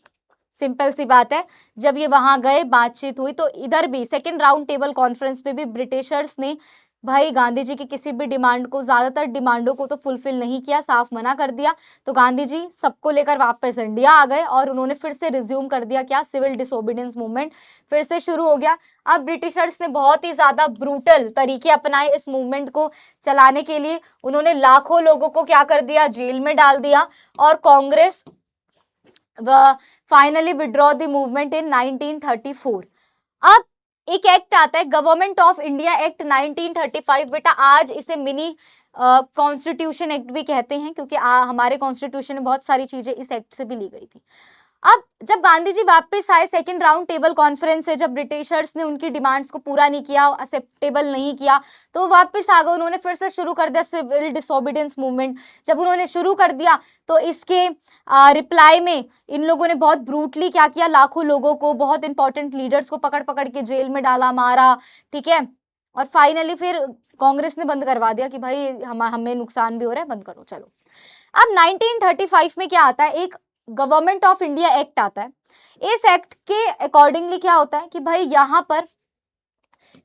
सिंपल सी बात है, जब ये वहां गए, बातचीत हुई, तो इधर भी सेकेंड राउंड टेबल कॉन्फ्रेंस में भी ब्रिटिशर्स ने भाई गांधी जी की किसी भी डिमांड को, ज्यादातर डिमांडों को तो फुलफिल नहीं किया, साफ मना कर दिया। तो गांधी जी सबको लेकर वापस इंडिया आ गए और उन्होंने फिर से रिज्यूम कर दिया क्या, सिविल डिसोबीडियंस मूवमेंट फिर से शुरू हो गया। अब ब्रिटिशर्स ने बहुत ही ज्यादा ब्रूटल तरीके अपनाए इस मूवमेंट को चलाने के लिए, उन्होंने लाखों लोगों को क्या कर दिया, जेल में डाल दिया। और Congress finally withdraw the movement in 1934। अब एक एक्ट आता है, गवर्नमेंट ऑफ इंडिया एक्ट 1935, बेटा आज इसे मिनी कॉन्स्टिट्यूशन एक्ट भी कहते हैं, क्योंकि हमारे कॉन्स्टिट्यूशन में बहुत सारी चीजें इस एक्ट से भी ली गई थी। अब जब गांधी जी वापस आए सेकेंड राउंड टेबल कॉन्फ्रेंस से, जब ब्रिटिशर्स ने उनकी डिमांड्स को पूरा नहीं किया, एक्सेप्टेबल नहीं किया, तो वापस आ गए, उन्होंने फिर से शुरू कर दिया सिविल डिसोबीडियंस मूवमेंट। जब उन्होंने शुरू कर दिया तो इसके रिप्लाई में इन लोगों ने बहुत ब्रूटली क्या किया, लाखों लोगों को, बहुत इंपॉर्टेंट लीडर्स को पकड़ पकड़ के जेल में डाला, मारा, ठीक है। और फाइनली फिर कांग्रेस ने बंद करवा दिया कि भाई हमें नुकसान भी हो रहा है, बंद करो, चलो। अब 1935 में क्या आता है, एक गवर्नमेंट ऑफ इंडिया एक्ट आता है। इस एक्ट के अकॉर्डिंगली क्या होता है कि भाई यहाँ पर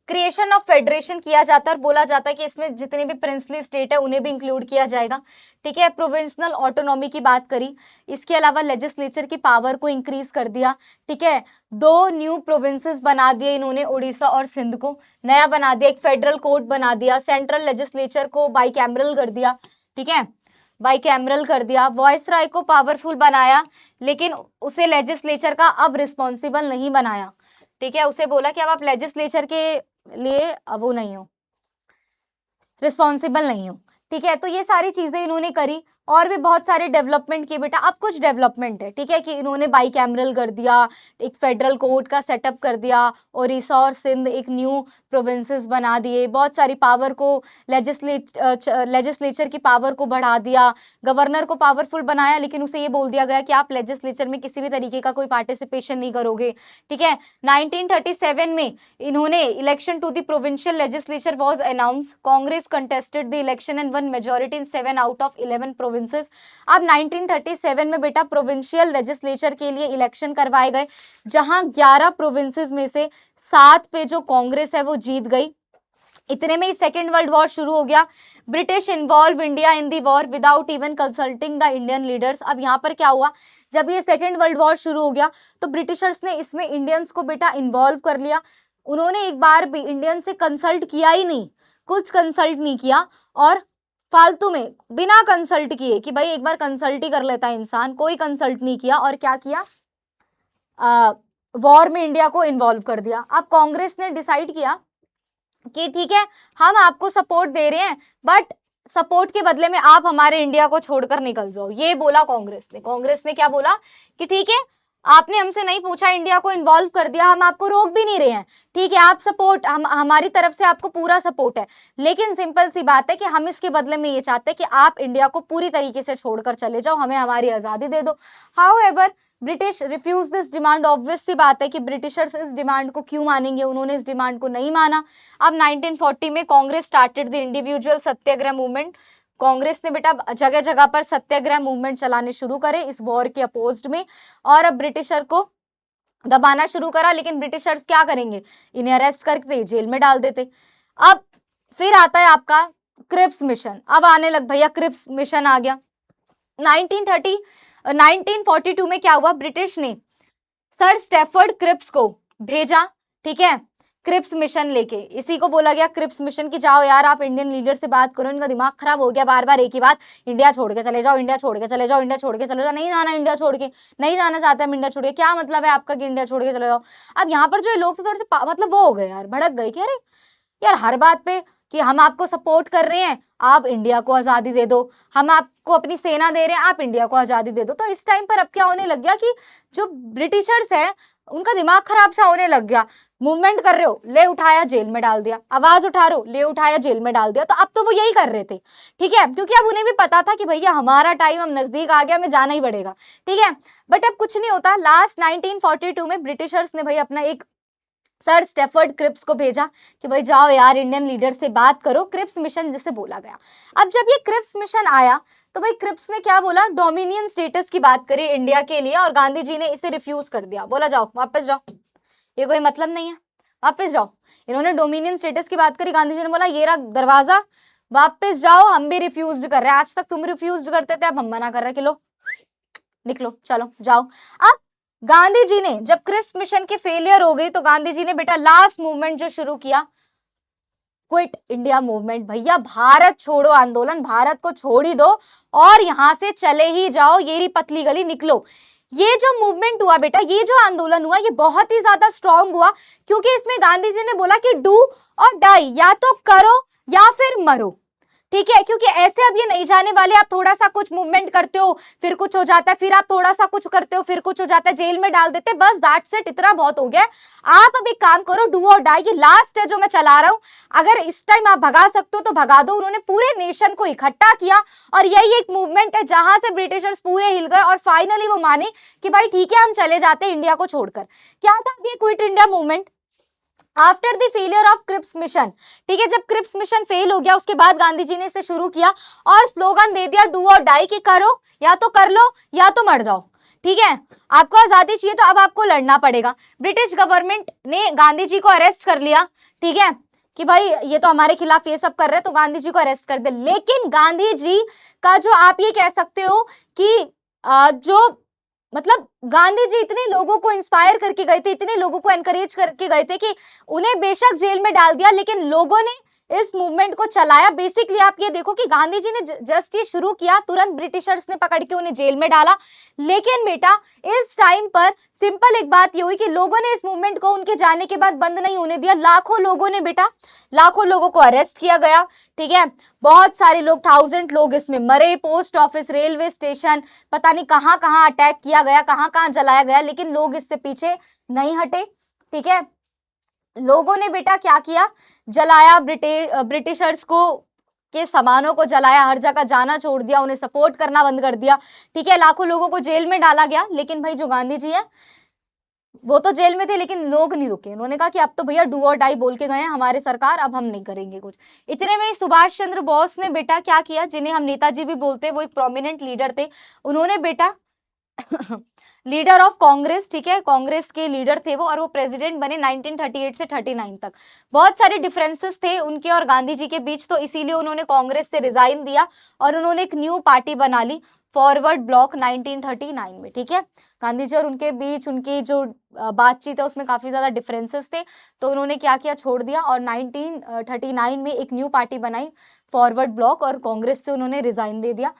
क्रिएशन ऑफ फेडरेशन किया जाता है और बोला जाता है कि इसमें जितने भी प्रिंसली स्टेट है उन्हें भी इंक्लूड किया जाएगा, ठीक है। प्रोविंशनल ऑटोनॉमी की बात करी, इसके अलावा लेजिस्लेचर की पावर को इंक्रीज कर दिया, ठीक है। 2 न्यू प्रोविंसेस बना दिए इन्होंने, उड़ीसा और सिंध को नया बना दिया, एक फेडरल कोर्ट बना दिया, सेंट्रल लेजिस्लेचर को बाइकैमरल कर दिया, ठीक है, बाइकैमरल कर दिया, वॉइस राय को पावरफुल बनाया, लेकिन उसे लेजिस्लेचर का अब रिस्पॉन्सिबल नहीं बनाया, ठीक है। उसे बोला कि अब आप लेजिस्लेचर के लिए वो नहीं हो, रिस्पॉन्सिबल नहीं हो, ठीक है। तो ये सारी चीजें इन्होंने करी और भी बहुत सारे डेवलपमेंट किए बेटा। अब कुछ डेवलपमेंट है, ठीक है, कि इन्होंने बाइकैमरल कर दिया, एक फेडरल कोर्ट का सेटअप कर दिया, ओडिशा और सिंध एक न्यू प्रोविंसेस बना दिए, बहुत सारी पावर को लेजिस्लेचर की पावर को बढ़ा दिया, गवर्नर को पावरफुल बनाया, लेकिन उसे ये बोल दिया गया कि आप लेजिस्लेचर में किसी भी तरीके का कोई पार्टिसिपेशन नहीं करोगे, ठीक है। 1937 में इन्होंने election to the provincial legislature was announce, Congress contested the election and won majority in 7 out of 11 provinces. अब 1937 में बेटा प्रोविंशियल लेजिस्लेचर के लिए इलेक्शन करवाए गए, जहां 11 प्रोविंसेस में से 7 पे जो कांग्रेस है वो जीत गई। इतने में ही सेकेंड वर्ल्ड वॉर शुरू हो गया। British involve India in the war without even consulting the Indian leaders. अब यहाँ पर क्या हुआ, जब ये सेकेंड वर्ल्ड वॉर शुरू हो गया तो ब्रिटिशर्स ने इसमें इंडियंस को बेटा इन्वॉल्व कर लिया। उन्होंने एक बार भी इंडियन से कंसल्ट किया ही नहीं, कुछ कंसल्ट नहीं किया, और फालतू में बिना कंसल्ट किए कि भाई एक बार कंसल्ट ही कर लेता है इंसान, कोई कंसल्ट नहीं किया और क्या किया, वॉर में इंडिया को इन्वॉल्व कर दिया। अब कांग्रेस ने डिसाइड किया कि ठीक है, हम आपको सपोर्ट दे रहे हैं, बट सपोर्ट के बदले में आप हमारे इंडिया को छोड़कर निकल जाओ, ये बोला कांग्रेस ने। कांग्रेस ने क्या बोला कि ठीक है, आपने हमसे नहीं पूछा, इंडिया को इन्वॉल्व कर दिया, हम आपको रोक भी नहीं रहे हैं, ठीक है, आप सपोर्ट, हमारी तरफ से आपको पूरा सपोर्ट है, लेकिन सिंपल सी बात है कि हम इसके बदले में ये चाहते हैं कि आप इंडिया को पूरी तरीके से छोड़कर चले जाओ, हमें हमारी आजादी दे दो। However British refuse this demand. Obvious सी बात है कि ब्रिटिशर्स इस डिमांड को क्यों मानेंगे, उन्होंने इस डिमांड को नहीं माना। अब 1940 में Congress started the individual Satyagraha movement. Congress ने बेटा जगह जगह पर सत्याग्रह मूवमेंट चलाने शुरू करे इस वॉर के अपोज्ड में, और अब ब्रिटिशर को दबाना शुरू करा, लेकिन ब्रिटिशर्स क्या करेंगे, इन्हें अरेस्ट करके जेल में डाल देते। अब फिर आता है आपका क्रिप्स मिशन। अब आने लग भैया, क्रिप्स मिशन आ गया। 1942 में क्या हुआ, ब्रिटिश ने सर स्टेफर्ड क्रिप्स को भेजा, ठीक है, क्रिप्स मिशन लेके। इसी को बोला गया क्रिप्स मिशन की जाओ यार आप इंडियन लीडर से बात करो, इनका दिमाग खराब हो गया, बार बार एक ही बात, इंडिया छोड़ के चले जाओ, इंडिया छोड़ के चले जाओ, इंडिया छोड़ के चले जाओ। नहीं जाना इंडिया छोड़ के, नहीं जाना चाहते हम इंडिया छोड़ के। क्या मतलब है आपका कि इंडिया छोड़ के चले जाओ। अब यहाँ पर जो लोग थे थोड़े से मतलब वो हो गए यार, भड़क गए कि अरे यार हर बात पे कि हम आपको सपोर्ट कर रहे हैं, आप इंडिया को आजादी दे दो, हम आपको अपनी सेना दे रहे हैं, आप इंडिया को आजादी दे दो। तो इस टाइम पर अब क्या होने लग गया कि जो ब्रिटिशर्स हैं उनका दिमाग खराब सा होने लग गया। मूवमेंट कर रहे हो, ले उठाया जेल में डाल दिया, आवाज उठा रहे हो, ले उठाया जेल में डाल दिया। तो अब तो वो यही कर रहे थे, ठीक है, क्योंकि अब उन्हें भी पता था कि भैया हमारा टाइम अब नजदीक आ गया, हमें जाना ही पड़ेगा, ठीक है। बट अब कुछ नहीं होता। लास्ट 1942 में ब्रिटिशर्स ने भाई अपना एक सर स्टेफर्ड क्रिप्स को भेजा कि भाई जाओ यार इंडियन लीडर से बात करो, क्रिप्स मिशन जिसे बोला गया। अब जब ये क्रिप्स मिशन आया तो भाई क्रिप्स ने क्या बोला, डोमिनियन स्टेटस की बात करी इंडिया के लिए, और गांधी जी ने इसे रिफ्यूज कर दिया, बोला जाओ वापस जाओ, ये कोई मतलब नहीं है, वापस जाओ। इन्होंने डोमिनियन स्टेटस की बात करी, गांधी जी ने बोला ये रहा दरवाजा, वापस जाओ, हम भी रिफ्यूज कर रहे हैं, आज तक तुम रिफ्यूज करते थे, अब हम मना कर रहे हैं कि लो निकलो, चलो जाओ। अब गांधी जी ने जब क्रिप्स मिशन की फेलियर हो गई तो गांधी जी ने बेटा लास्ट मूवमेंट जो शुरू किया, क्विट इंडिया मूवमेंट। भैया भारत छोड़ो आंदोलन, भारत को छोड़ ही दो और यहां से चले ही जाओ, ये रही पतली गली, निकलो। ये जो मूवमेंट हुआ बेटा, ये जो आंदोलन हुआ, ये बहुत ही ज्यादा स्ट्रांग हुआ, क्योंकि इसमें गांधी जी ने बोला कि डू और डाई, या तो करो या फिर मरो, ठीक है, क्योंकि ऐसे अब ये नहीं जाने वाले। आप थोड़ा सा कुछ मूवमेंट करते हो फिर कुछ हो जाता है, फिर आप थोड़ा सा कुछ करते हो फिर कुछ हो जाता है, जेल में डाल देते, बस दैट्स इट, इतना बहुत हो गया। आप अब एक काम करो, डू और डाई, ये लास्ट है जो मैं चला रहा हूं, अगर इस टाइम आप भगा सकते हो तो भगा दो। उन्होंने पूरे नेशन को इकट्ठा किया और यही एक मूवमेंट है जहां से ब्रिटिशर्स पूरे हिल गए और फाइनली वो माने कि भाई ठीक है हम चले जाते हैं इंडिया को छोड़कर। क्या था ये quit India movement after the failure of Cripps mission, ठीक है। जब क्रिप्स मिशन फेल हो गया उसके बाद गांधी जी ने इसे शुरू किया और स्लोगन दे दिया डू और डाई, कि करो या तो कर लो या तो मर जाओ, ठीक है। आपको आजादी चाहिए तो अब आपको लड़ना पड़ेगा। ब्रिटिश गवर्नमेंट ने गांधी जी को अरेस्ट कर लिया, ठीक है, कि भाई ये तो हमारे खिलाफ ये सब कर रहे हैं, तो गांधी जी को अरेस्ट कर दे। लेकिन गांधी जी का जो आप ये कह सकते हो कि जो मतलब गांधी जी इतने लोगों को इंस्पायर करके गए थे, इतने लोगों को एनकरेज करके गए थे कि उन्हें बेशक जेल में डाल दिया, लेकिन लोगों ने इस मूवमेंट को चलाया। बेसिकली आप ये देखो कि गांधी जी ने जस्ट ये शुरू किया, तुरंत ब्रिटिशर्स ने पकड़ के उन्हें जेल में डाला। लेकिन बेटा इस टाइम पर सिंपल एक बात ये हुई कि लोगों ने इस मूवमेंट को उनके जाने के बाद बंद नहीं होने दिया। लाखों लोगों ने बेटा, लाखों लोगों को अरेस्ट किया गया, ठीक है। बहुत सारे लोग, 1000 लोग इसमें मरे। पोस्ट ऑफिस, रेलवे स्टेशन, पता नहीं कहां कहां अटैक किया गया, कहां कहां जलाया गया, लेकिन लोग इससे पीछे नहीं हटे, ठीक है। लोगों ने बेटा क्या किया, जलाया, ब्रिटिशर्स को के सामानों को जलाया, हर जगह जाना छोड़ दिया, उन्हें सपोर्ट करना बंद कर दिया, ठीक है। लाखों लोगों को जेल में डाला गया। लेकिन भाई जो गांधी जी है वो तो जेल में थे, लेकिन लोग नहीं रुके। उन्होंने कहा कि अब तो भैया डू और डाई बोल के गए हैं हमारे सरकार, अब हम नहीं करेंगे कुछ। इतने में सुभाष चंद्र बोस ने बेटा क्या किया, जिन्हें हम नेताजी भी बोलते हैं, वो एक प्रोमिनेंट लीडर थे। उन्होंने बेटा लीडर ऑफ कांग्रेस, ठीक है, कांग्रेस के लीडर थे वो, और वो प्रेसिडेंट बने 1938 से 39 तक। बहुत सारे डिफरेंसेस थे उनके और गांधी जी के बीच, तो इसीलिए उन्होंने कांग्रेस से रिजाइन दिया और उन्होंने एक न्यू पार्टी बना ली, फॉरवर्ड ब्लॉक, 1939 में, ठीक है। गांधी जी और उनके बीच उनकी जो बातचीत है उसमें काफी ज्यादा डिफरेंसेस थे, तो उन्होंने क्या किया, छोड़ दिया और 1939 में एक न्यू पार्टी बनाई, फॉरवर्ड ब्लॉक, और कांग्रेस से उन्होंने रिजाइन दे दिया।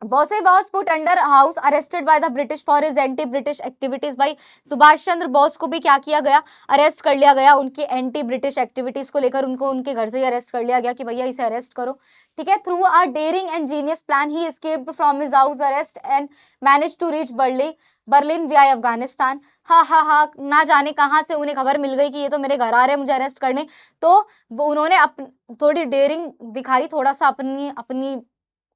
Bose was put under house arrested by the British for his anti-British activities। भाई सुभाष चंद्र बोस को भी क्या किया गया, अरेस्ट कर लिया गया, उनकी एंटी ब्रिटिश एक्टिविटीज को लेकर उनको उनके घर से ही अरेस्ट कर लिया गया कि भैया इसे अरेस्ट करो, ठीक है। Through a daring and genius plan he escaped from his house arrest and manage to reach Berlin via Afghanistan. हा हा हा, ना जाने कहाँ से उन्हें खबर मिल गई कि ये तो मेरे घर आ रहे हैं मुझे अरेस्ट करने, तो वो उन्होंने थोड़ी डेयरिंग दिखाई, थोड़ा सा अपनी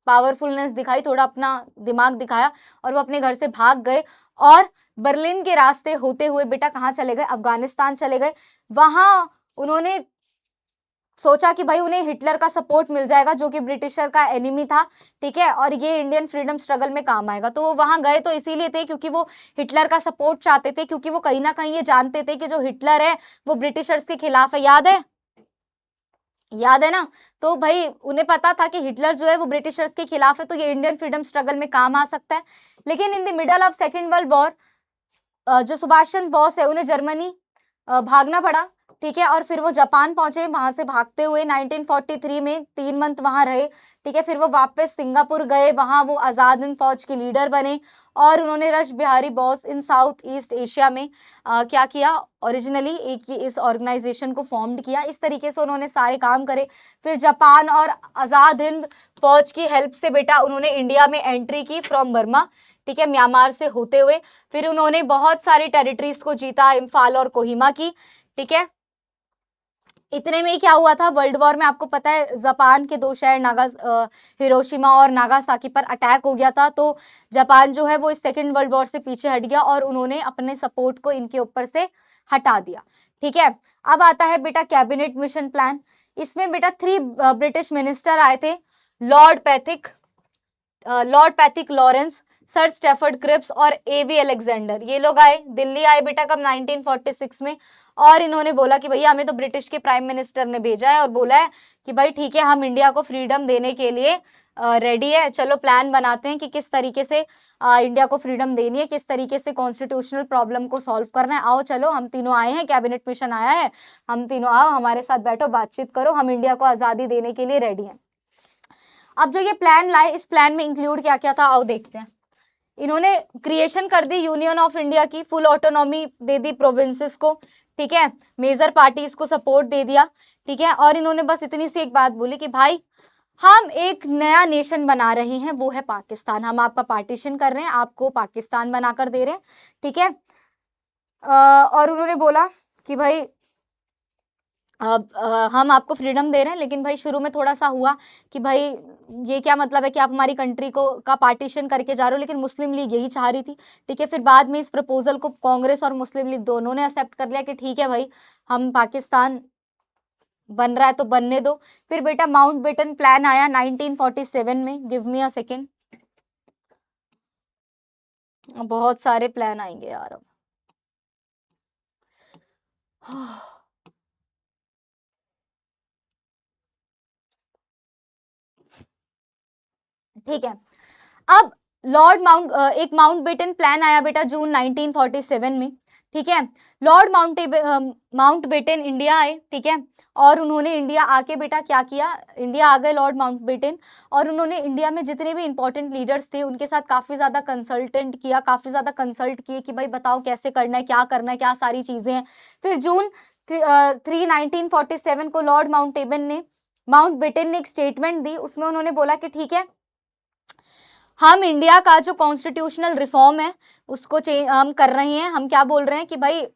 पावरफुलनेस दिखाई, थोड़ा अपना दिमाग दिखाया और वो अपने घर से भाग गए और बर्लिन के रास्ते होते हुए बेटा कहाँ चले गए, अफगानिस्तान चले गए। वहां उन्होंने सोचा कि भाई उन्हें हिटलर का सपोर्ट मिल जाएगा जो कि ब्रिटिशर का एनिमी था, ठीक है, और ये इंडियन फ्रीडम स्ट्रगल में काम आएगा। तो वो वहां गए तो इसीलिए थे क्योंकि वो हिटलर का सपोर्ट चाहते थे, क्योंकि वो कहीं ना कहीं ये जानते थे कि जो हिटलर है वो ब्रिटिशर्स के खिलाफ है। याद है, याद है ना? तो भाई उन्हें पता था कि हिटलर जो है वो ब्रिटिशर्स के खिलाफ है, तो ये इंडियन फ्रीडम स्ट्रगल में काम आ सकता है। लेकिन in the middle of second world war जो सुभाष चंद्र बोस है उन्हें जर्मनी भागना पड़ा, ठीक है, और फिर वो जापान पहुंचे। वहां से भागते हुए 1943 में 3 मंथ वहां रहे, ठीक है, फिर वो वापस सिंगापुर गए, वहां वो आजाद हिंद फौज के लीडर बने और उन्होंने रश बिहारी बोस इन साउथ ईस्ट एशिया में क्या किया, ओरिजिनली एक इस ऑर्गेनाइजेशन को फॉर्म्ड किया। इस तरीके से उन्होंने सारे काम करे। फिर जापान और आजाद हिंद फौज की हेल्प से बेटा उन्होंने इंडिया में एंट्री की फ्रॉम बर्मा, ठीक है, म्यांमार से होते हुए। फिर उन्होंने बहुत सारी टेरिटरीज को जीता, इम्फाल और कोहिमा की, ठीक है। इतने में ही क्या हुआ था, वर्ल्ड वॉर में आपको पता है जापान के 2 शहर हिरोशिमा और नागासाकी पर अटैक हो गया था। तो जापान जो है वो इस सेकेंड वर्ल्ड वॉर से पीछे हट गया और उन्होंने अपने सपोर्ट को इनके ऊपर से हटा दिया, ठीक है। अब आता है बेटा कैबिनेट मिशन प्लान। इसमें बेटा 3 ब्रिटिश मिनिस्टर आए थे, lord Pethick Lawrence, sir Stafford Cripps और एवी अलेक्जेंडर। ये लोग आए, दिल्ली आए बेटा कब, 1946 में। और इन्होंने बोला कि भैया हमें तो ब्रिटिश के प्राइम मिनिस्टर ने भेजा है और बोला है कि भाई ठीक है हम इंडिया को फ्रीडम देने के लिए रेडी है, चलो प्लान बनाते हैं कि किस तरीके से इंडिया को फ्रीडम देनी है, किस तरीके से कॉन्स्टिट्यूशनल प्रॉब्लम को सॉल्व करना है। आओ चलो, हम तीनों आए हैं, कैबिनेट मिशन आया है, हम तीनों आओ हमारे साथ बैठो, बातचीत करो, हम इंडिया को आज़ादी देने के लिए रेडी हैं। अब जो ये प्लान लाए, इस प्लान में इंक्लूड क्या क्या था आओ देखते हैं। इन्होंने क्रिएशन कर दी यूनियन ऑफ इंडिया की, फुल ऑटोनॉमी दे दी प्रोविंसेस को, ठीक है, मेजर पार्टीज को सपोर्ट दे दिया, ठीक है। और इन्होंने बस इतनी सी एक बात बोली कि भाई हम एक नया नेशन बना रहे हैं, वो है पाकिस्तान, हम आपका पार्टीशन कर रहे हैं, आपको पाकिस्तान बनाकर दे रहे हैं, ठीक है। और उन्होंने बोला कि भाई हम आपको फ्रीडम दे रहे हैं, लेकिन भाई शुरू में थोड़ा सा हुआ कि भाई ये क्या मतलब है कि आप हमारी कंट्री को का पार्टीशन करके जा रहे हो, लेकिन मुस्लिम लीग यही चाह रही थी, ठीक है। फिर बाद में इस प्रपोजल को कांग्रेस और मुस्लिम लीग दोनों ने एक्सेप्ट कर लिया कि ठीक है भाई हम पाकिस्तान बन रहा है तो बनने दो। फिर बेटा माउंटबेटन प्लान आया 1947 में, गिव मी अ सेकेंड, बहुत सारे प्लान आएंगे यार अब। ठीक है, अब एक माउंटबेटन प्लान आया बेटा जून 1947 में, ठीक है। लॉर्ड माउंटबेटन इंडिया आए, ठीक है, और उन्होंने इंडिया आके बेटा क्या किया, इंडिया आ गए लॉर्ड माउंटबेटन, और उन्होंने इंडिया में जितने भी इंपॉर्टेंट लीडर्स थे उनके साथ काफ़ी ज़्यादा काफ़ी ज़्यादा कंसल्ट किए कि भाई बताओ कैसे करना है, क्या सारी चीज़ें हैं। फिर जून 1947 को लॉर्ड माउंटबेटन ने एक स्टेटमेंट दी, उसमें उन्होंने बोला कि ठीक है हम इंडिया का जो कॉन्स्टिट्यूशनल रिफॉर्म है उसको हम कर रहे हैं। हम क्या बोल रहे हैं कि भाई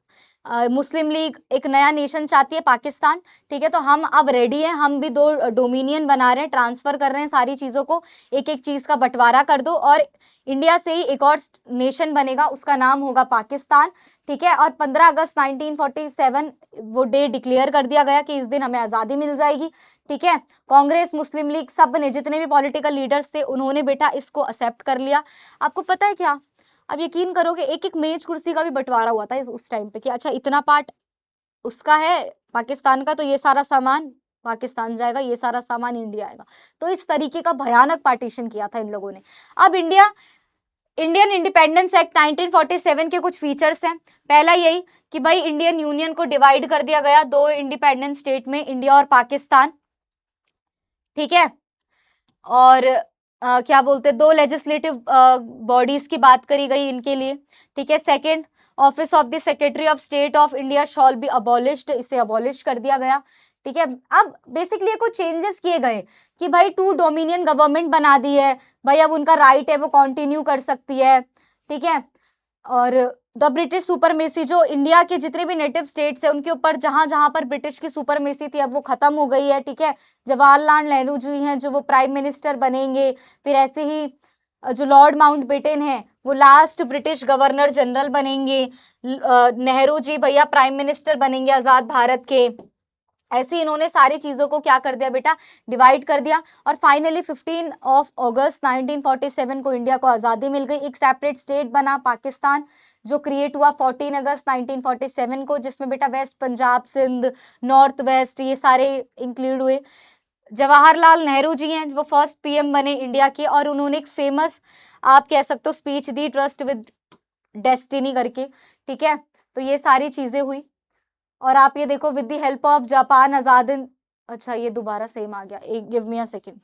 मुस्लिम लीग एक नया नेशन चाहती है पाकिस्तान, ठीक है, तो हम अब रेडी हैं, हम भी 2 डोमिनियन बना रहे हैं, ट्रांसफर कर रहे हैं सारी चीज़ों को, एक एक चीज़ का बंटवारा कर दो और इंडिया से ही एक और नेशन बनेगा, उसका नाम होगा पाकिस्तान, ठीक है। और 15 अगस्त 1947 वो डे डिक्लेयर कर दिया गया कि इस दिन हमें आज़ादी मिल जाएगी, ठीक है। कांग्रेस, मुस्लिम लीग, सब ने, जितने भी पॉलिटिकल लीडर्स थे उन्होंने बेटा इसको एक्सेप्ट कर लिया। आपको पता है क्या, अब यकीन करोगे एक एक मेज कुर्सी का भी बंटवारा हुआ था उस टाइम पे कि अच्छा इतना पार्ट उसका है पाकिस्तान का, तो ये सारा सामान पाकिस्तान जाएगा, ये सारा सामान इंडिया आएगा। तो इस तरीके का भयानक पार्टीशन किया था इन लोगों ने। अब इंडियन इंडिपेंडेंस एक्ट 1947 के कुछ फीचर्स हैं। पहला यही कि भाई इंडियन यूनियन को डिवाइड कर दिया गया 2 इंडिपेंडेंट स्टेट में, इंडिया और पाकिस्तान, ठीक है। और क्या बोलते हैं 2 लेजिस्लेटिव बॉडीज की बात करी गई इनके लिए, ठीक है। Second, office of the secretary of state of India shawl B abolished, इसे अबॉलिश कर दिया गया, ठीक है। अब बेसिकली कुछ चेंजेस किए गए कि भाई 2 डोमिनियन गवर्नमेंट बना दी है, भाई अब उनका राइट है वो कंटिन्यू कर सकती है, ठीक है। और द ब्रिटिश सुपरमेसी, जो इंडिया के जितने भी नेटिव स्टेट्स है उनके ऊपर जहां जहां पर ब्रिटिश की सुपरमेसी थी अब वो खत्म हो गई है, ठीक है। जवाहरलाल नेहरू जी हैं जो वो प्राइम मिनिस्टर बनेंगे। फिर ऐसे ही जो लॉर्ड माउंटबेटन है वो लास्ट ब्रिटिश गवर्नर जनरल बनेंगे। नेहरू जी भैया प्राइम मिनिस्टर बनेंगे आज़ाद भारत के, ऐसे इन्होंने सारी चीज़ों को क्या कर दिया बेटा, डिवाइड कर दिया और फाइनली 15 अगस्त 1947 को इंडिया को आज़ादी मिल गई। एक सेपरेट स्टेट बना पाकिस्तान, जो क्रिएट हुआ 14 अगस्त 1947 को, जिसमें बेटा west Punjab, Sindh, north west ये सारे इंक्लूड हुए। जवाहरलाल नेहरू जी हैं, वो फर्स्ट पीएम बने इंडिया के और उन्होंने एक फेमस, आप कह सकते हो, speech the, trust with destiny करके, ठीक है। तो ये सारी चीज़ें हुई और आप ये देखो, with the help of Japan Azad इन, अच्छा ये दोबारा सेम आ गया, एक गिव मी अ सेकंड।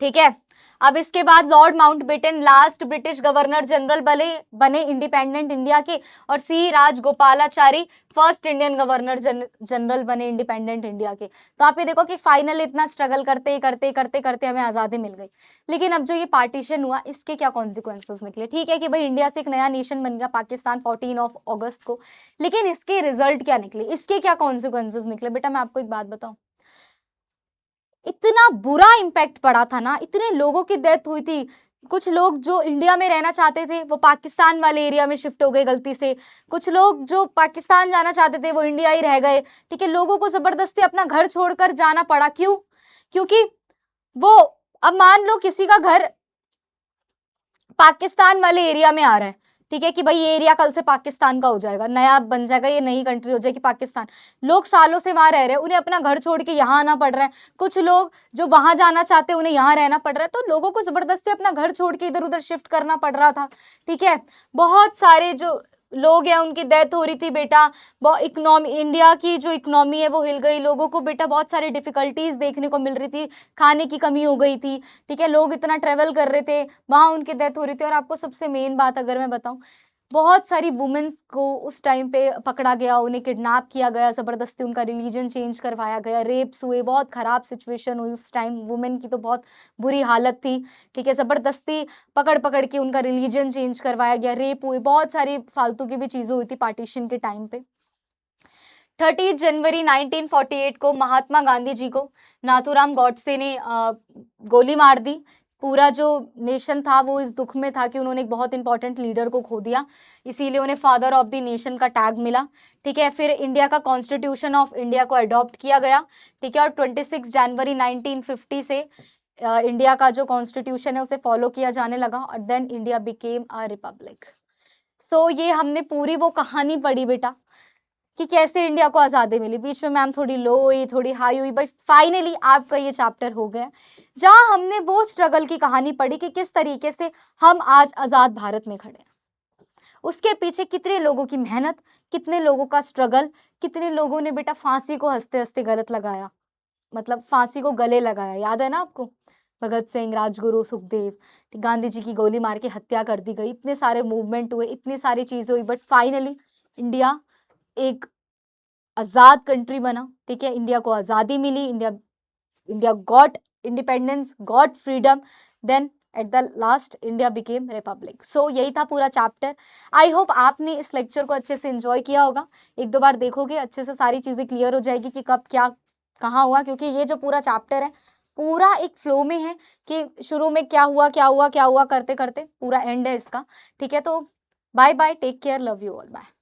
ठीक है, अब इसके बाद Lord Mountbatten last British governor general बने इंडिपेंडेंट इंडिया के और C Rajagopalachari first Indian governor general बने इंडिपेंडेंट इंडिया के। तो आप ये देखो कि फाइनल इतना स्ट्रगल करते करते करते करते हमें आज़ादी मिल गई। लेकिन अब जो ये पार्टीशन हुआ, इसके क्या कॉन्सिक्वेंसेस निकले? ठीक है कि भाई इंडिया से एक नया नेशन बन गया पाकिस्तान 14 अगस्त को, लेकिन इसके रिजल्ट क्या निकले, इसके क्या कॉन्सिक्वेंसेस निकले? बेटा मैं आपको एक बात बताऊं, इतना बुरा इम्पैक्ट पड़ा था ना, इतने लोगों की डेथ हुई थी। कुछ लोग जो इंडिया में रहना चाहते थे वो पाकिस्तान वाले एरिया में शिफ्ट हो गए गलती से, कुछ लोग जो पाकिस्तान जाना चाहते थे वो इंडिया ही रह गए। ठीक है, लोगों को जबरदस्ती अपना घर छोड़कर जाना पड़ा। क्यों? क्योंकि वो, अब मान लो किसी का घर पाकिस्तान वाले एरिया में आ रहा है, ठीक है, कि भाई ये एरिया कल से पाकिस्तान का हो जाएगा, नया बन जाएगा, ये नई कंट्री हो जाएगी पाकिस्तान। लोग सालों से वहां रह रहे हैं, उन्हें अपना घर छोड़ के यहाँ आना पड़ रहा है। कुछ लोग जो वहां जाना चाहते हैं उन्हें यहाँ रहना पड़ रहा है। तो लोगों को जबरदस्ती अपना घर छोड़ के इधर उधर शिफ्ट करना पड़ रहा था। ठीक है, बहुत सारे जो लोग हैं उनकी डेथ हो रही थी बेटा। इकोनॉमी, इंडिया की जो इकोनॉमी है वो हिल गई। लोगों को बेटा बहुत सारी डिफिकल्टीज देखने को मिल रही थी, खाने की कमी हो गई थी। ठीक है, लोग इतना ट्रेवल कर रहे थे, वहां उनकी डेथ हो रही थी। और आपको सबसे मेन बात अगर मैं बताऊं, बहुत सारी वुमेन्स को उस टाइम पे पकड़ा गया, उन्हें किडनैप किया गया, जबरदस्ती उनका रिलीजन चेंज करवाया गया, रेप्स हुए, बहुत खराब सिचुएशन हुई उस टाइम। वुमेन की तो बहुत बुरी हालत थी। ठीक है, जबरदस्ती पकड़ पकड़ के उनका रिलीजन चेंज करवाया गया, रेप हुए, बहुत सारी फालतू की भी चीजें हुई थी पार्टीशन के टाइम पे। 30 जनवरी 1948 को महात्मा गांधी जी को नाथूराम गॉडसे ने गोली मार दी। पूरा जो नेशन था वो इस दुख में था कि उन्होंने एक बहुत इंपॉर्टेंट लीडर को खो दिया, इसीलिए उन्हें फादर ऑफ द नेशन का टैग मिला। ठीक है, फिर इंडिया का कॉन्स्टिट्यूशन ऑफ इंडिया को अडॉप्ट किया गया। ठीक है, और 26 जनवरी 1950 से इंडिया का जो कॉन्स्टिट्यूशन है उसे फॉलो किया जाने लगा और then India became a republic. So ये हमने पूरी वो कहानी पढ़ी बेटा कि कैसे इंडिया को आज़ादी मिली। बीच में मैम थोड़ी लो हुई, थोड़ी हाई हुई, बट फाइनली आपका ये चैप्टर हो गया, जहाँ हमने वो स्ट्रगल की कहानी पढ़ी कि किस तरीके से हम आज आज़ाद भारत में खड़े हैं। उसके पीछे कितने लोगों की मेहनत, कितने लोगों का स्ट्रगल, कितने लोगों ने बेटा फांसी को हंसते हंसते गलत लगाया, मतलब फांसी को गले लगाया। याद है ना आपको? भगत सिंह, राजगुरु, सुखदेव, गांधी जी की गोली मार के हत्या कर दी गई, इतने सारे मूवमेंट हुए, इतनी सारी चीजें हुई, बट फाइनली इंडिया एक आजाद कंट्री बना। ठीक है, इंडिया को आजादी मिली, India India got independence, got freedom, then at the last India became republic. So यही था पूरा चैप्टर। आई होप आपने इस लेक्चर को अच्छे से एंजॉय किया होगा। एक दो बार देखोगे अच्छे से सारी चीजें क्लियर हो जाएगी कि कब क्या कहाँ हुआ, क्योंकि ये जो पूरा चैप्टर है पूरा एक फ्लो में है कि शुरू में क्या हुआ क्या हुआ क्या हुआ करते करते पूरा एंड है इसका। ठीक है, तो bye bye, take care, love you all, bye.